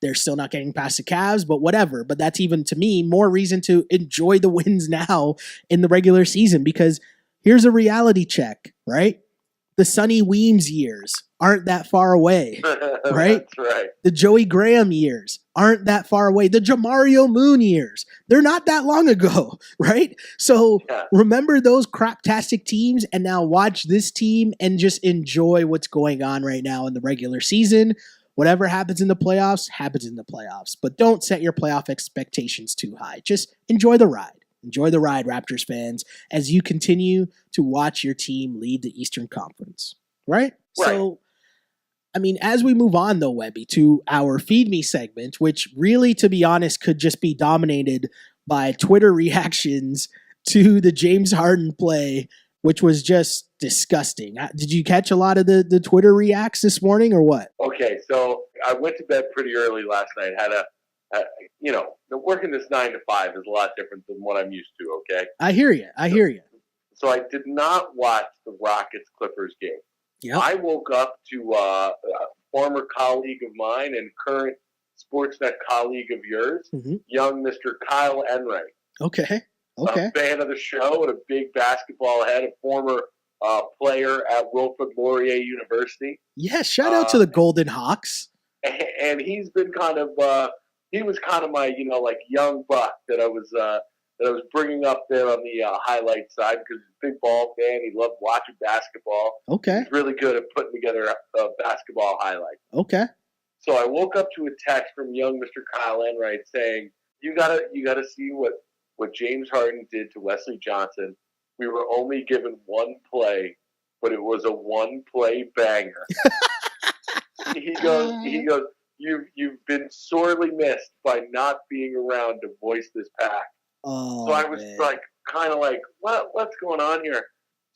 they're still not getting past the Cavs, but whatever. But that's, even to me, more reason to enjoy the wins now in the regular season, because here's a reality check, right? The Sonny Weems years aren't that far away, right? That's right. The Joey Graham years aren't that far away. The Jamario Moon years, they're not that long ago, right? So remember those craptastic teams, and now watch this team and just enjoy what's going on right now in the regular season. Whatever happens in the playoffs, happens in the playoffs. But don't set your playoff expectations too high. Just enjoy the ride. Enjoy the ride, Raptors fans, as you continue to watch your team lead the Eastern Conference, right? So, as we move on, though, Webby, to our Feed Me segment, which really, to be honest, could just be dominated by Twitter reactions to the James Harden play, which was just disgusting. Did you catch a lot of the Twitter reacts this morning, or what? Okay, so I went to bed pretty early last night. Working this 9 to 5 is a lot different than what I'm used to, okay? I hear you. So I did not watch the Rockets-Clippers game. Yep. I woke up to a former colleague of mine and current Sportsnet colleague of yours, young Mr. Kyle Enright. Okay. A fan of the show and a big basketball head, a former player at Wilfrid Laurier University. Yeah, shout out to the Golden Hawks. And he's been he was kind of my, young buck that I was bringing up there on the highlight side, because he's a big ball fan. He loved watching basketball. Okay. He's really good at putting together basketball highlights. Okay. So I woke up to a text from young Mr. Kyle Enright saying, you gotta see what James Harden did to Wesley Johnson. We were only given one play, but it was a one-play banger. He goes, You've been sorely missed by not being around to voice this pack. Oh, so I was kind of like, what's going on here?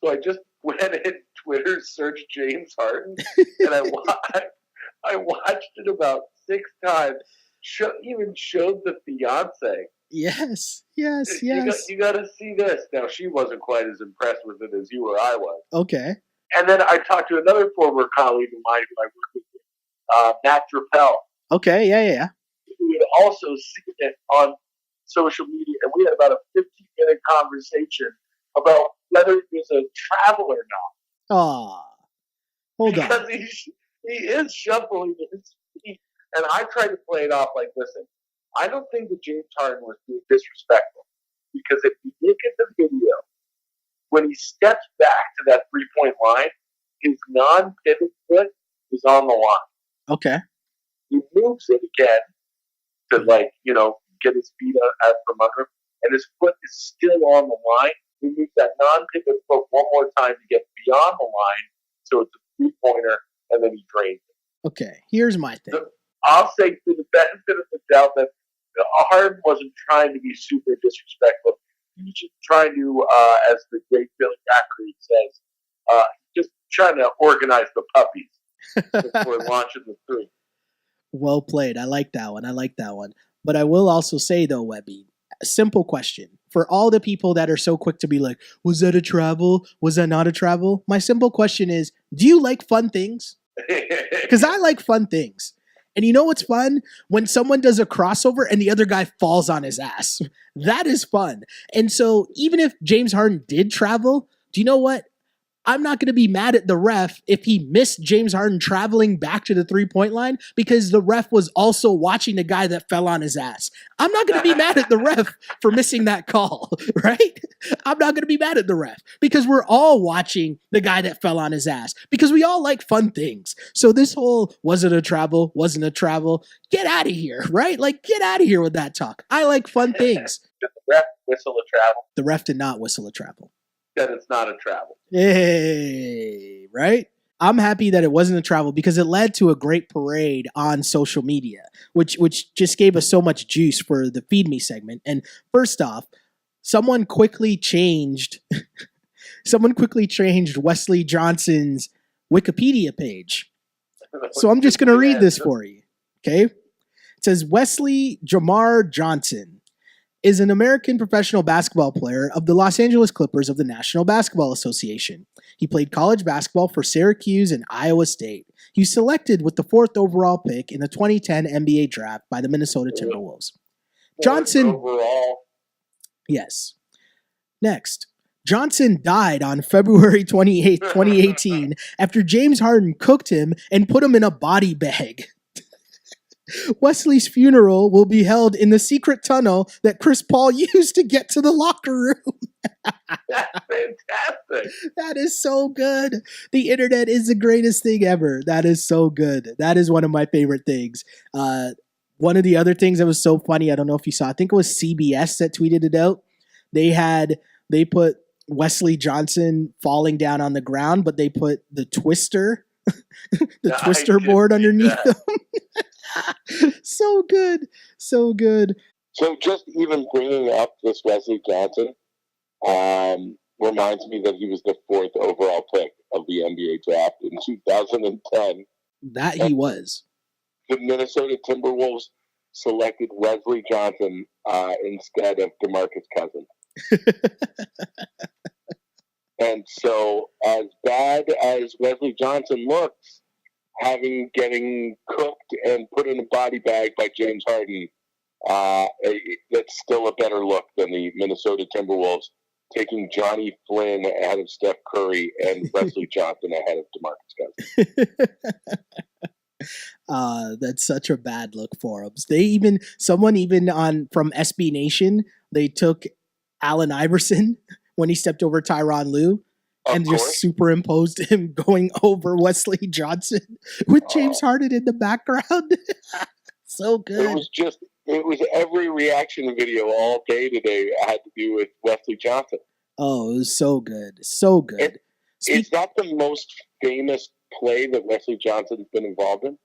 So I just went in Twitter, searched James Harden, and I watched it about 6 times. Even showed the fiance. Yes. You got to see this. Now, she wasn't quite as impressed with it as you or I was. Okay. And then I talked to another former colleague of mine who I worked with, Matt Drappel. Okay, yeah. Who had also seen it on social media, and we had about a 15-minute conversation about whether he was a travel or not. Aw, hold on. Because he is shuffling his feet. And I tried to play it off like, listen, I don't think that James Harden was being disrespectful. Because if you look at the video, when he steps back to that three-point line, his non-pivot foot is on the line. Okay. He moves it again to, like, you know, get his feet out from under him, and his foot is still on the line. He moves that non-pivot foot one more time to get beyond the line, so it's a three-pointer, and then he drains it. Okay, here's my thing. So I'll say, for the benefit of the doubt, that Harden wasn't trying to be super disrespectful. He was just trying to, as the great Billy Zachary says, just trying to organize the puppies before launching the three. Well played. I like that one. But I will also say, though, Webby, a simple question. For all the people that are so quick to be like, was that a travel? Was that not a travel? My simple question is, do you like fun things? Because I like fun things. And you know what's fun? When someone does a crossover and the other guy falls on his ass. That is fun. And so even if James Harden did travel, do you know what? I'm not going to be mad at the ref if he missed James Harden traveling back to the three-point line because the ref was also watching the guy that fell on his ass. I'm not going to be mad at the ref for missing that call, right? I'm not going to be mad at the ref because we're all watching the guy that fell on his ass because we all like fun things. So this whole, was it a travel, wasn't a travel, get out of here, right? Like, get out of here with that talk. I like fun things. Did the ref whistle a travel? The ref did not whistle a travel. Then it's not a travel. Hey, right? I'm happy that it wasn't a travel because it led to a great parade on social media, which just gave us so much juice for the Feed Me segment. And first off, someone quickly changed Wesley Johnson's Wikipedia page. So I'm just going to read this for you. Okay? It says Wesley DeMar Johnson is an American professional basketball player of the Los Angeles Clippers of the National Basketball Association. He played college basketball for Syracuse and Iowa State. He was selected with the 4th overall pick in the 2010 NBA draft by the Minnesota Timberwolves. Johnson. Overall. Yes. Next. Johnson died on February 28, 2018 after James Harden cooked him and put him in a body bag. Wesley's funeral will be held in the secret tunnel that Chris Paul used to get to the locker room. That's fantastic. That is so good. The internet is the greatest thing ever. That is so good. That is one of my favorite things. One of the other things that was so funny, I don't know if you saw, I think it was CBS that tweeted it out. They put Wesley Johnson falling down on the ground, but they put the twister, twister board underneath them. So good. So good. So just even bringing up this Wesley Johnson reminds me that he was the 4th overall pick of the NBA draft in 2010. That he was. The Minnesota Timberwolves selected Wesley Johnson instead of DeMarcus Cousins. And so as bad as Wesley Johnson looks, getting cooked and put in a body bag by James Harden, that's still a better look than the Minnesota Timberwolves taking Johnny Flynn ahead of Steph Curry and Wesley Johnson ahead of DeMarcus Cousins. That's such a bad look for them. Someone from SB Nation, they took Allen Iverson when he stepped over Tyronn Lue. And just superimposed him going over Wesley Johnson with James Harden in the background. So good. It was every reaction video all day today had to do with Wesley Johnson. Oh, it was so good. So good. Is that the most famous play that Wesley Johnson's been involved in?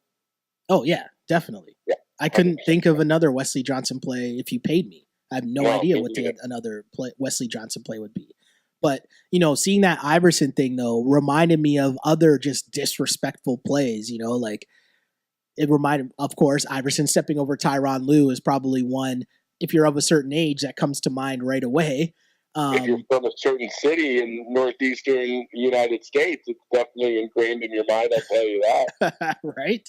Oh, yeah, definitely. Yeah, I couldn't think of another Wesley Johnson play if you paid me. I have no idea what another Wesley Johnson play would be. But, seeing that Iverson thing, though, reminded me of other just disrespectful plays, like it reminded, of course, Iverson stepping over Tyronn Lue is probably one, if you're of a certain age, that comes to mind right away. If you're from a certain city in northeastern United States, it's definitely ingrained in your mind, I'll tell you that. Right?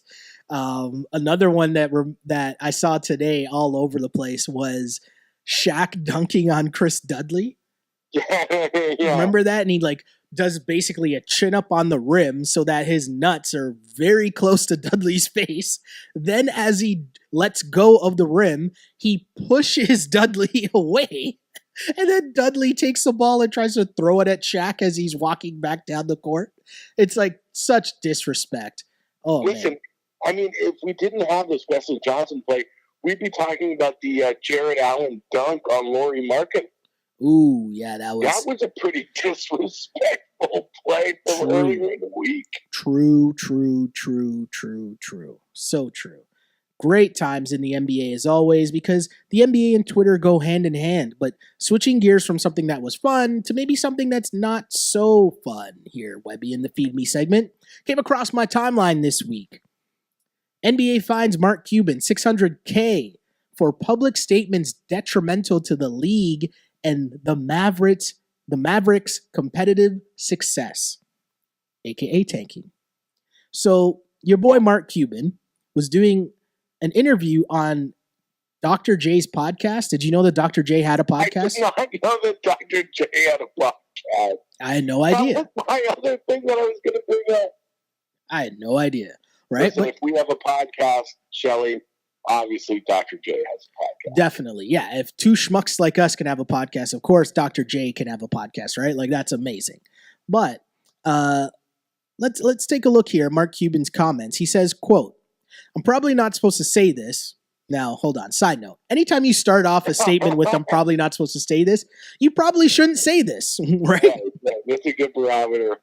Another one that I saw today all over the place was Shaq dunking on Chris Dudley? Yeah. Remember that? And he like does basically a chin up on the rim so that his nuts are very close to Dudley's face. Then as he lets go of the rim, he pushes Dudley away. And then Dudley takes the ball and tries to throw it at Shaq as he's walking back down the court. It's like such disrespect. Oh, listen, man. I mean, if we didn't have this Wesley Johnson play, we'd be talking about the Jared Allen dunk on Laurie Markin. Ooh, yeah, that was a pretty disrespectful play from earlier in the week. True. So true. Great times in the NBA as always, because the NBA and Twitter go hand in hand. But switching gears from something that was fun to maybe something that's not so fun here, Webby, in the Feed Me segment, came across my timeline this week. NBA fines Mark Cuban $600K for public statements detrimental to the league and the Mavericks' competitive success, aka tanking. So your boy Mark Cuban was doing an interview on Dr. J's podcast. Did you know that Dr. J had a podcast? I did not know that Dr. J had a podcast. I had no idea. That was my other thing that I was going to bring up. I had no idea. Right? Listen, if we have a podcast, Shelly, obviously Dr. J has a podcast. Definitely. Yeah. If two schmucks like us can have a podcast, of course Dr. J can have a podcast, right? Like that's amazing. But let's take a look here at Mark Cuban's comments. He says, quote, "I'm probably not supposed to say this." Now, hold on. Side note. Anytime you start off a statement with "I'm probably not supposed to say this," you probably shouldn't say this, right? Yeah, that's a good barometer.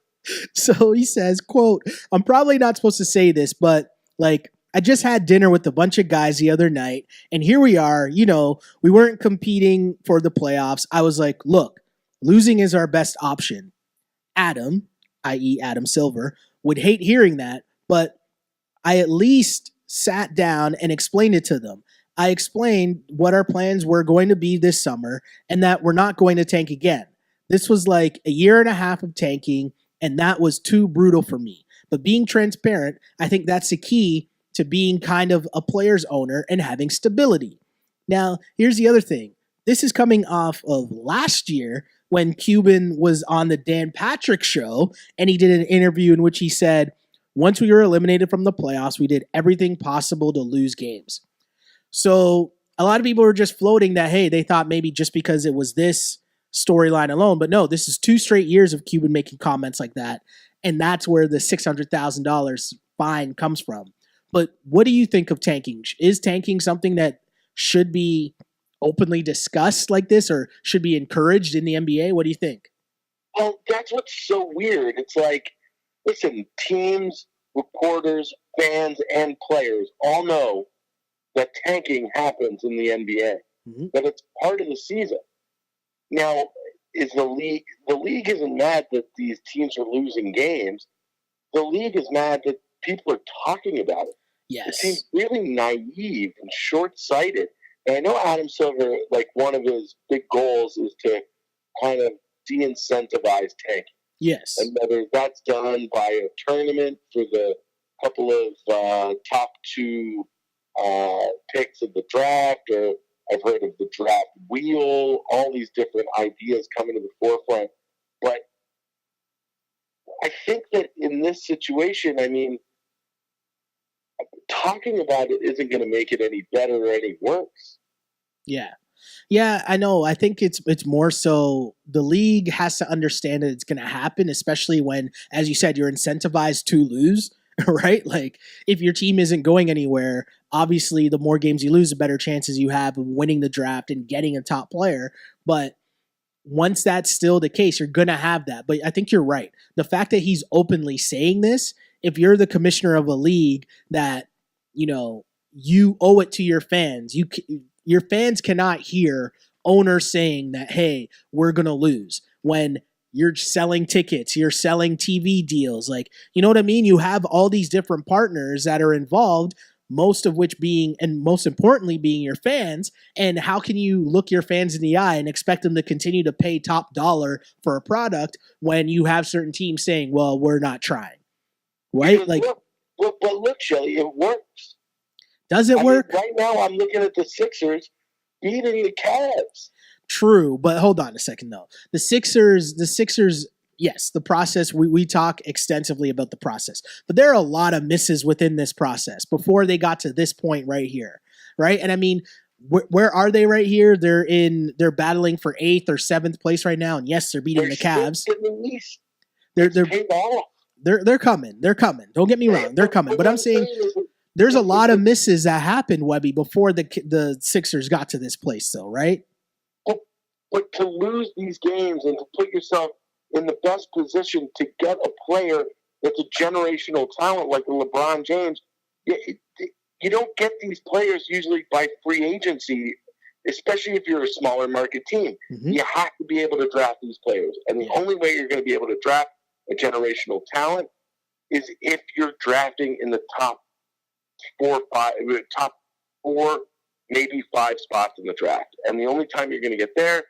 So he says, quote, "I'm probably not supposed to say this, but like I just had dinner with a bunch of guys the other night, and here we are, we weren't competing for the playoffs. I was like, look, losing is our best option. Adam, i.e. Adam Silver, would hate hearing that, but I at least sat down and explained it to them. I explained what our plans were going to be this summer and that we're not going to tank again. This was like a year and a half of tanking, and that was too brutal for me. But being transparent, I think that's the key to being kind of a player's owner and having stability." Now, here's the other thing. This is coming off of last year when Cuban was on the Dan Patrick show, and he did an interview in which he said, once we were eliminated from the playoffs, we did everything possible to lose games. So a lot of people were just floating that, hey, they thought maybe just because it was this storyline alone. But no, this is 2 straight years of Cuban making comments like that. And that's where the $600,000 fine comes from. But what do you think of tanking? Is tanking something that should be openly discussed like this or should be encouraged in the NBA? What do you think? Well, that's what's so weird. It's like, listen, teams, reporters, fans, and players all know that tanking happens in the NBA, that it's part of the season. Now, is the league isn't mad that these teams are losing games. The league is mad that people are talking about it. Yes. It seems really naive and short-sighted. And I know Adam Silver, like one of his big goals is to kind of de-incentivize tanking. Yes. And whether that's done by a tournament for the couple of top 2 picks of the draft, or I've heard of the draft wheel, all these different ideas coming to the forefront. But I think that in this situation, I mean, talking about it isn't going to make it any better or any worse. Yeah. Yeah, I know. I think it's more so the league has to understand that it's going to happen, especially when, as you said, you're incentivized to lose, right? Like if your team isn't going anywhere, obviously the more games you lose, the better chances you have of winning the draft and getting a top player. But once that's still the case, you're going to have that. But I think you're right. The fact that he's openly saying this, if you're the commissioner of a league that, you owe it to your fans, your fans cannot hear owners saying that, hey, we're going to lose when you're selling tickets, you're selling TV deals. Like, you know what I mean? You have all these different partners that are involved, most of which being, and most importantly, being your fans. And how can you look your fans in the eye and expect them to continue to pay top dollar for a product when you have certain teams saying, well, we're not trying, right? Because like, but look, Shelly, it works. Does it work? Right now, I'm looking at the Sixers. beating the Cavs. True, but hold on a second though. The Sixers, yes, the process, we talk extensively about the process, but there are a lot of misses within this process before they got to this point right here, right? And I mean, where are they right here? They're battling for 8th or 7th place right now, and yes, they're beating the Cavs. They're coming. They're coming. Don't get me wrong, they're coming. But I'm saying there's a lot of misses that happened, Webby, before the Sixers got to this place, though, right? But to lose these games and to put yourself in the best position to get a player that's a generational talent like LeBron James, you don't get these players usually by free agency, especially if you're a smaller market team. Mm-hmm. You have to be able to draft these players. And the only way you're going to be able to draft a generational talent is if you're drafting in the top 4, maybe 5 spots in the draft. And the only time you're going to get there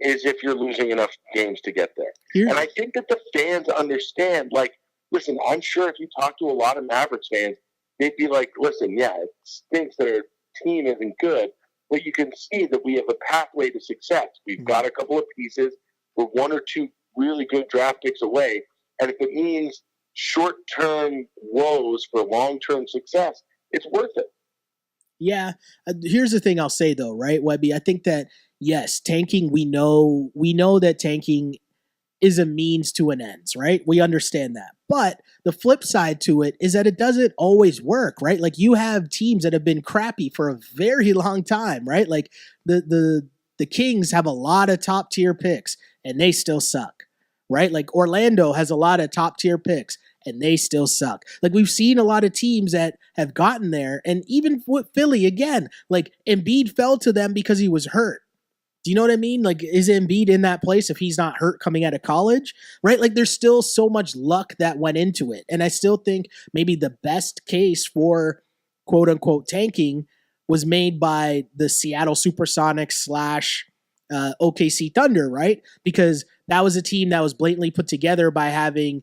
is if you're losing enough games to get there. Yeah. And I think that the fans understand, like, listen, I'm sure if you talk to a lot of Mavericks fans, they'd be like, listen, yeah, it stinks that our team isn't good, but you can see that we have a pathway to success. We've got a couple of pieces. We're 1 or 2 really good draft picks away. And if it means short-term woes for long-term success, it's worth it. Yeah. Here's the thing I'll say, though, right, Webby? I think that, yes, tanking, we know that tanking is a means to an end, right? We understand that. But the flip side to it is that it doesn't always work, right? Like, you have teams that have been crappy for a very long time, right? Like the Kings have a lot of top tier picks and they still suck, right? Like Orlando has a lot of top tier picks and they still suck. Like, we've seen a lot of teams that have gotten there, and even with Philly, again, like Embiid fell to them because he was hurt. Do you know what I mean? Like, is Embiid in that place if he's not hurt coming out of college, right? Like, there's still so much luck that went into it. And I still think maybe the best case for quote unquote tanking was made by the Seattle Supersonics / OKC Thunder, right? Because that was a team that was blatantly put together by having,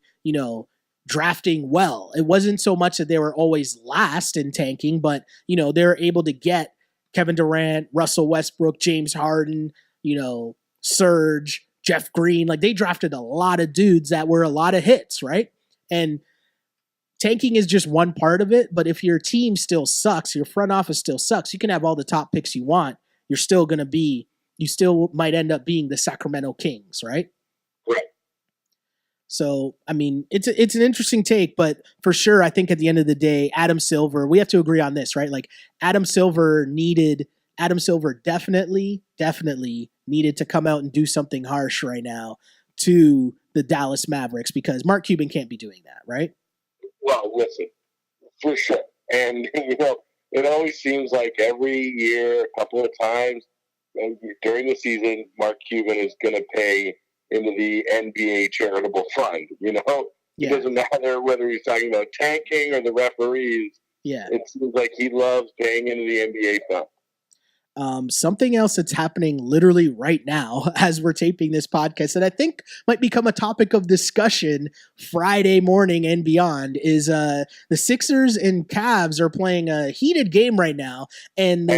drafting well. It wasn't so much that they were always last in tanking, but, they were able to get Kevin Durant, Russell Westbrook, James Harden, Serge, Jeff Green. Like, they drafted a lot of dudes that were a lot of hits, right? And tanking is just one part of it. But if your team still sucks, your front office still sucks, you can have all the top picks you want. You still might end up being the Sacramento Kings, right? Right. So, I mean, it's an interesting take, but for sure, I think at the end of the day, Adam Silver, we have to agree on this, right? Like, Adam Silver definitely needed to come out and do something harsh right now to the Dallas Mavericks, because Mark Cuban can't be doing that, right? Well, listen, for sure. And, it always seems like every year, a couple of times during the season, Mark Cuban is going to pay into the NBA charitable fund, Yeah. It doesn't matter whether he's talking about tanking or the referees. Yeah. It seems like he loves paying into the NBA fund. Something else that's happening literally right now as we're taping this podcast that I think might become a topic of discussion Friday morning and beyond is the Sixers and Cavs are playing a heated game right now. And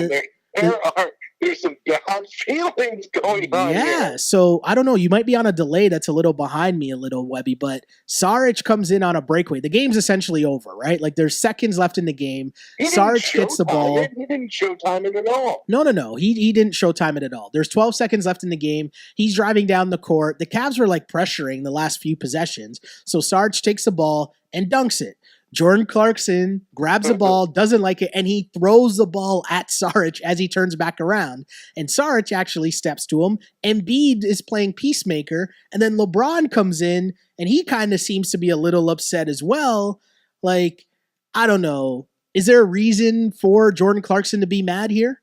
there's some bad feelings going on here. Yeah, so I don't know. You might be on a delay that's a little behind me a little, Webby, but Saric comes in on a breakaway. The game's essentially over, right? Like, there's seconds left in the game. Saric gets the ball. He didn't showtime it at all. No. He didn't showtime it at all. There's 12 seconds left in the game. He's driving down the court. The Cavs were, like, pressuring the last few possessions. So Saric takes the ball and dunks it. Jordan Clarkson grabs the ball, doesn't like it, and he throws the ball at Saric as he turns back around. And Saric actually steps to him. Embiid is playing peacemaker, and then LeBron comes in, and he kind of seems to be a little upset as well. Like, I don't know. Is there a reason for Jordan Clarkson to be mad here?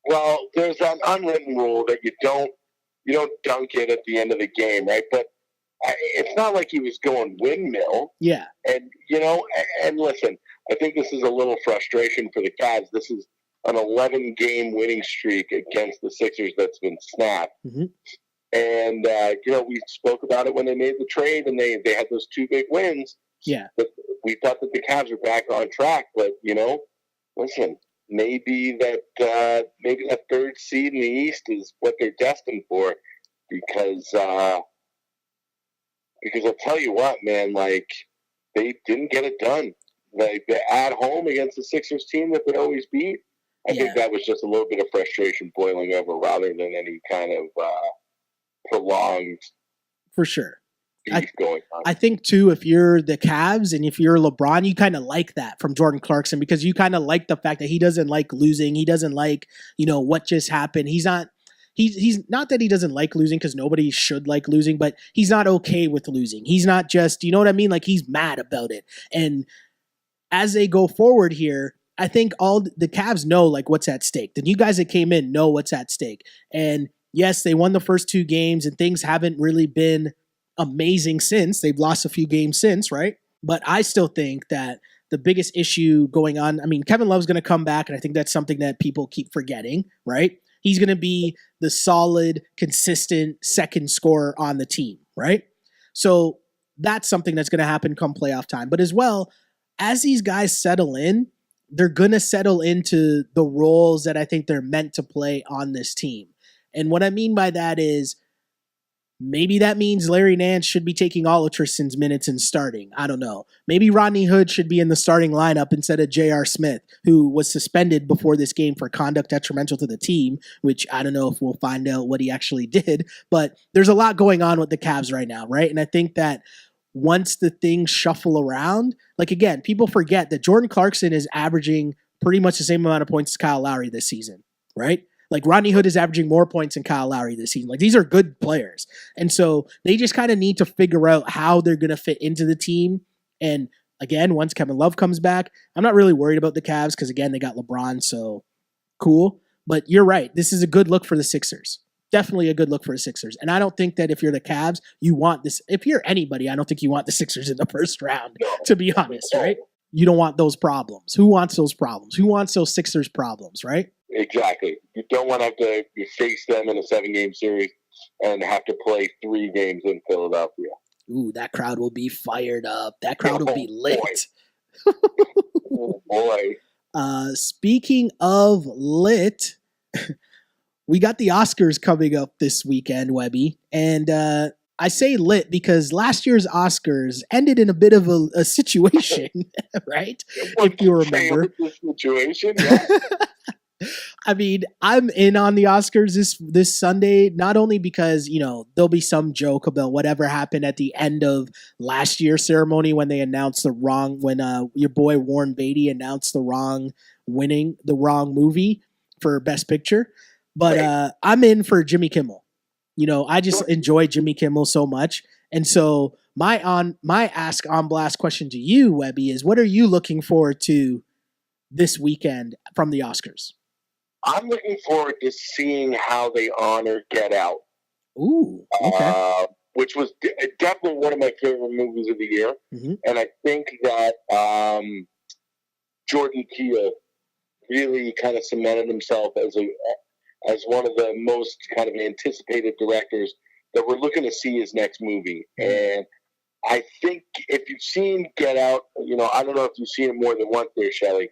Well, there's that unwritten rule that you don't dunk it at the end of the game, right? But it's not like he was going windmill. Yeah. And, and listen, I think this is a little frustration for the Cavs. This is an 11-game winning streak against the Sixers that's been snapped. Mm-hmm. And, we spoke about it when they made the trade and they had those 2 big wins. Yeah. But we thought that the Cavs were back on track. But, listen, maybe that third seed in the East is what they're destined for, because I'll tell you what, man, like, they didn't get it done. Like, they're at home against the Sixers team that they always beat. I think that was just a little bit of frustration boiling over rather than any kind of prolonged for sure beef going on. I think too, if you're the Cavs and if you're LeBron, you kind of like that from Jordan Clarkson, because you kind of like the fact that he doesn't like losing. He doesn't like, what just happened. He's not that he doesn't like losing, because nobody should like losing, but he's not okay with losing. He's not just, you know what I mean? Like, he's mad about it. And as they go forward here, I think all the Cavs know like what's at stake. The new guys that came in know what's at stake. And yes, they won the first 2 games and things haven't really been amazing since. They've lost a few games since, right? But I still think that the biggest issue going on, I mean, Kevin Love's going to come back, and I think that's something that people keep forgetting, right? He's going to be the solid, consistent second scorer on the team, right? So that's something that's going to happen come playoff time. But as well, as these guys settle in, they're going to settle into the roles that I think they're meant to play on this team. And what I mean by that is, maybe that means Larry Nance should be taking all of Tristan's minutes and starting. I don't know. Maybe Rodney Hood should be in the starting lineup instead of J.R. Smith, who was suspended before this game for conduct detrimental to the team, which I don't know if we'll find out what he actually did. But there's a lot going on with the Cavs right now, right? And I think that once the things shuffle around, like, again, people forget that Jordan Clarkson is averaging pretty much the same amount of points as Kyle Lowry this season, right? Like, Rodney Hood is averaging more points than Kyle Lowry this season. Like, these are good players. And so they just kind of need to figure out how they're going to fit into the team. And again, once Kevin Love comes back, I'm not really worried about the Cavs because, again, they got LeBron, so cool. But you're right. This is a good look for the Sixers. Definitely a good look for the Sixers. And I don't think that if you're the Cavs, you want this. If you're anybody, I don't think you want the Sixers in the first round, to be honest, right? You don't want those problems. Who wants those problems? Who wants those Sixers problems, right? Exactly. You don't want to have to face them in a 7-game series and have to play 3 games in Philadelphia. Ooh, that crowd will be fired up. That crowd will be lit. Oh, boy. Speaking of lit, we got the Oscars coming up this weekend, Webby. And I say lit because last year's Oscars ended in a bit of a situation, right? If you remember. Situation, yeah. I mean, I'm in on the Oscars this Sunday, not only because, there'll be some joke about whatever happened at the end of last year's ceremony when they announced when your boy Warren Beatty announced the wrong movie for Best Picture. But I'm in for Jimmy Kimmel. I just enjoy Jimmy Kimmel so much. And so my Ask on Blast question to you, Webby, is what are you looking forward to this weekend from the Oscars? I'm looking forward to seeing how they honor Get Out. Ooh, okay. Which was definitely one of my favorite movies of the year. Mm-hmm. And I think that Jordan Peele really kind of cemented himself as one of the most kind of anticipated directors that we're looking to see his next movie. Mm-hmm. And I think if you've seen Get Out, I don't know if you've seen it more than once there, Shelley,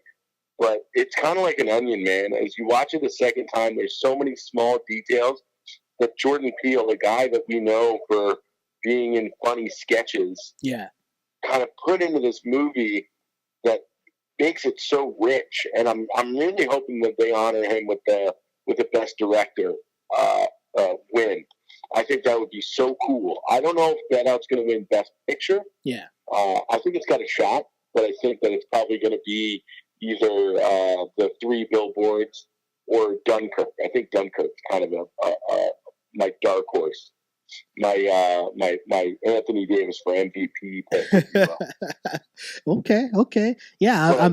but it's kind of like an onion, man. As you watch it a second time, there's so many small details that Jordan Peele, a guy that we know for being in funny sketches, kind of put into this movie that makes it so rich. And I'm really hoping that they honor him with the Best Director win. I think that would be so cool. I don't know if Get Out's going to win Best Picture. Yeah. I think it's got a shot, but I think that it's probably going to be either the 3 Billboards or Dunkirk. I think Dunkirk's kind of my dark horse, my Anthony Davis for MVP pick. Okay. Yeah,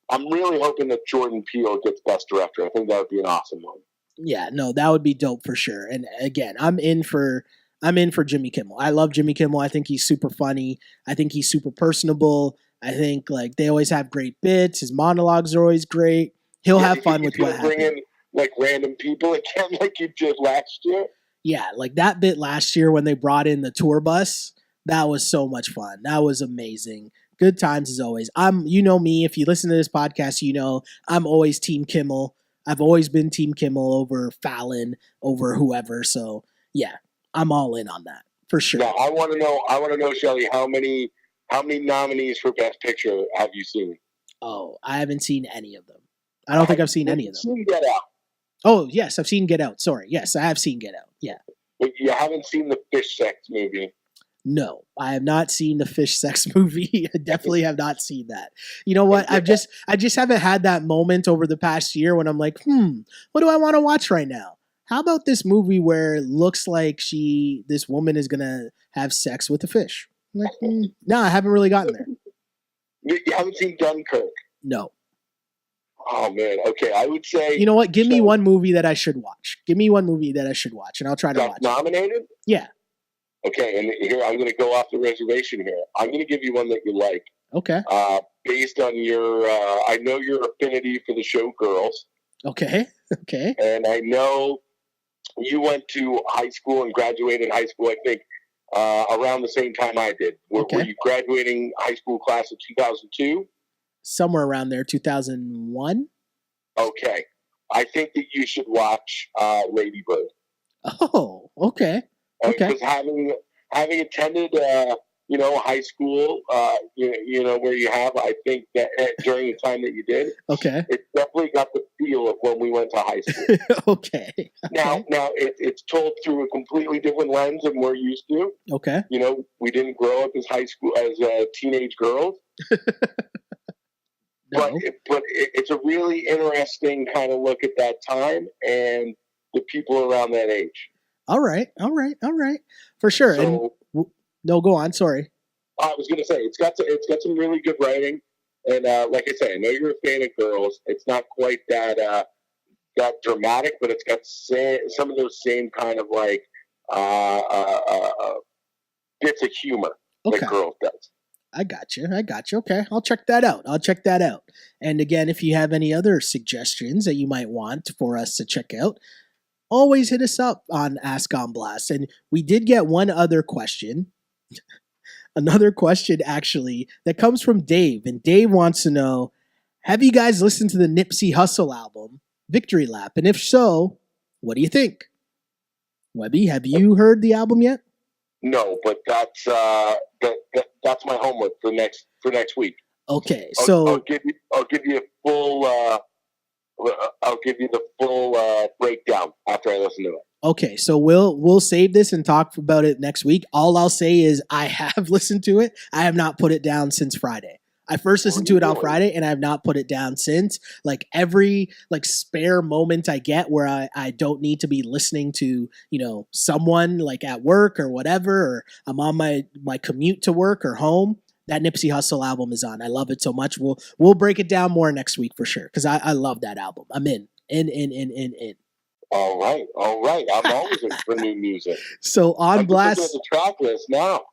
I'm really hoping that Jordan Peele gets Best Director. I think that would be an awesome one. Yeah, no, that would be dope for sure. And again, I'm in for Jimmy Kimmel. I love Jimmy Kimmel. I think he's super funny. I think he's super personable. I think they always have great bits. His monologues are always great. He'll have fun with what happens. Bring in random people again, like you did last year. Yeah, like that bit last year when they brought in the tour bus. That was so much fun. That was amazing. Good times as always. You know me, if you listen to this podcast, you know I'm always Team Kimmel. I've always been Team Kimmel over Fallon, over whoever. So yeah, I'm all in on that for sure. Now I want to know, Shelly, how many nominees for Best Picture have you seen? Oh, I haven't seen any of them. I don't think I've seen any of them. Seen Get Out. Oh yes, I've seen Get Out. Sorry, yes, I have seen Get Out. Yeah. But you haven't seen the fish sex movie. No, I have not seen the fish sex movie. I definitely have not seen that. You know what? I just haven't had that moment over the past year when I'm like, what do I want to watch right now? How about this movie where it looks like this woman is gonna have sex with a fish? I'm like, no, I haven't really gotten there. You haven't seen Dunkirk? No. Oh man. Okay, I would say. You know what? Give me one movie that I should watch. Give me one movie that I should watch, and I'll try to watch. Nominated? Yeah. Okay, and here I'm going to go off the reservation here. I'm going to give you one that you like. Okay. Based on your, I know your affinity for the show Girls. Okay. Okay. And I know you went to high school and graduated high school, I think, around the same time I did. Were you graduating high school class of 2002? Somewhere around there, 2001. Okay. I think that you should watch Lady Bird. Oh, okay. Okay. Because having attended, high school, where you have, I think that during the time that you did, it definitely got the feel of when we went to high school. Okay. Now it's told through a completely different lens than we're used to. Okay. We didn't grow up as teenage girls. No. But it's a really interesting kind of look at that time and the people around that age. All right. For sure. So, no, go on. Sorry. I was going to say it's got some really good writing, and like I say, I know you're a fan of Girls. It's not quite that dramatic, but it's got some of those same kind of like bits of humor that Girls does. I got you. Okay, I'll check that out. And again, if you have any other suggestions that you might want for us to check out, always hit us up on Ask on Blast. And we did get one other question. Another question, actually, that comes from Dave. And Dave wants to know, have you guys listened to the Nipsey Hussle album, Victory Lap? And if so, what do you think? Webby, have you heard the album yet? No, but that's my homework for next week. Okay, so I'll give you the full breakdown after I listen to it. Okay, so we'll save this and talk about it next week. All I'll say is I have listened to it. I have not put it down since Friday. I first listened to it on Friday, and I have not put it down since. Like every spare moment I get where I don't need to be listening to someone like at work or whatever, or I'm on my commute to work or home, that Nipsey Hussle album is on. I love it so much. We'll break it down more next week for sure because I love that album. I'm in. All right. I'm always in for new music. So on Blast, the track list now.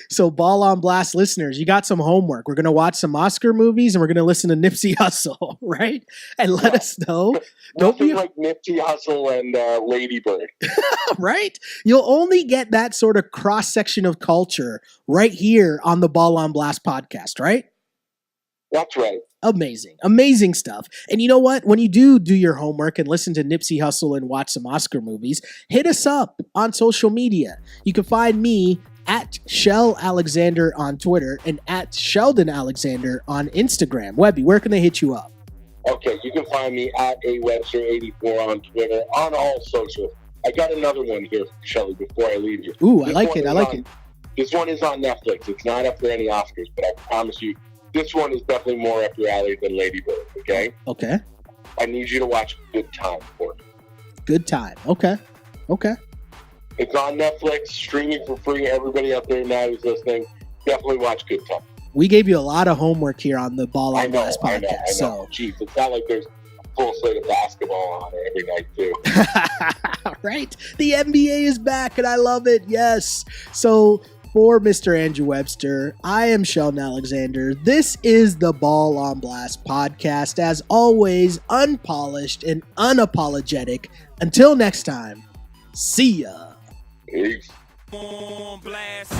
So Ball on Blast listeners, you got some homework. We're gonna watch some Oscar movies and we're gonna listen to Nipsey Hussle, right? And let us know. Nothing like Nipsey Hussle and Lady Bird, right? You'll only get that sort of cross section of culture right here on the Ball on Blast podcast, right? That's right. Amazing stuff. And you know what? When you do your homework and listen to Nipsey Hussle and watch some Oscar movies, hit us up on social media. You can find me at Shell Alexander on Twitter and at Sheldon Alexander on Instagram. Webby, where can they hit you up? Okay, you can find me at awebster84 on Twitter, on all socials. I got another one here, Shelly, before I leave you. Ooh, I like it. This one is on Netflix. It's not up for any Oscars, but I promise you, this one is definitely more up your alley than Lady Bird, okay? Okay. I need you to watch Good Time for me. Good Time. Okay. It's on Netflix, streaming for free. Everybody out there now who's listening, definitely watch Good Time. We gave you a lot of homework here on the Ball on Blast podcast. I know. So. Jeez, it's not like there's a full slate of basketball on every night, too. Right? The NBA is back, and I love it. Yes. So, for Mr. Andrew Webster, I am Sheldon Alexander. This is the Ball on Blast podcast. As always, unpolished and unapologetic. Until next time, see ya. Peace. On blast.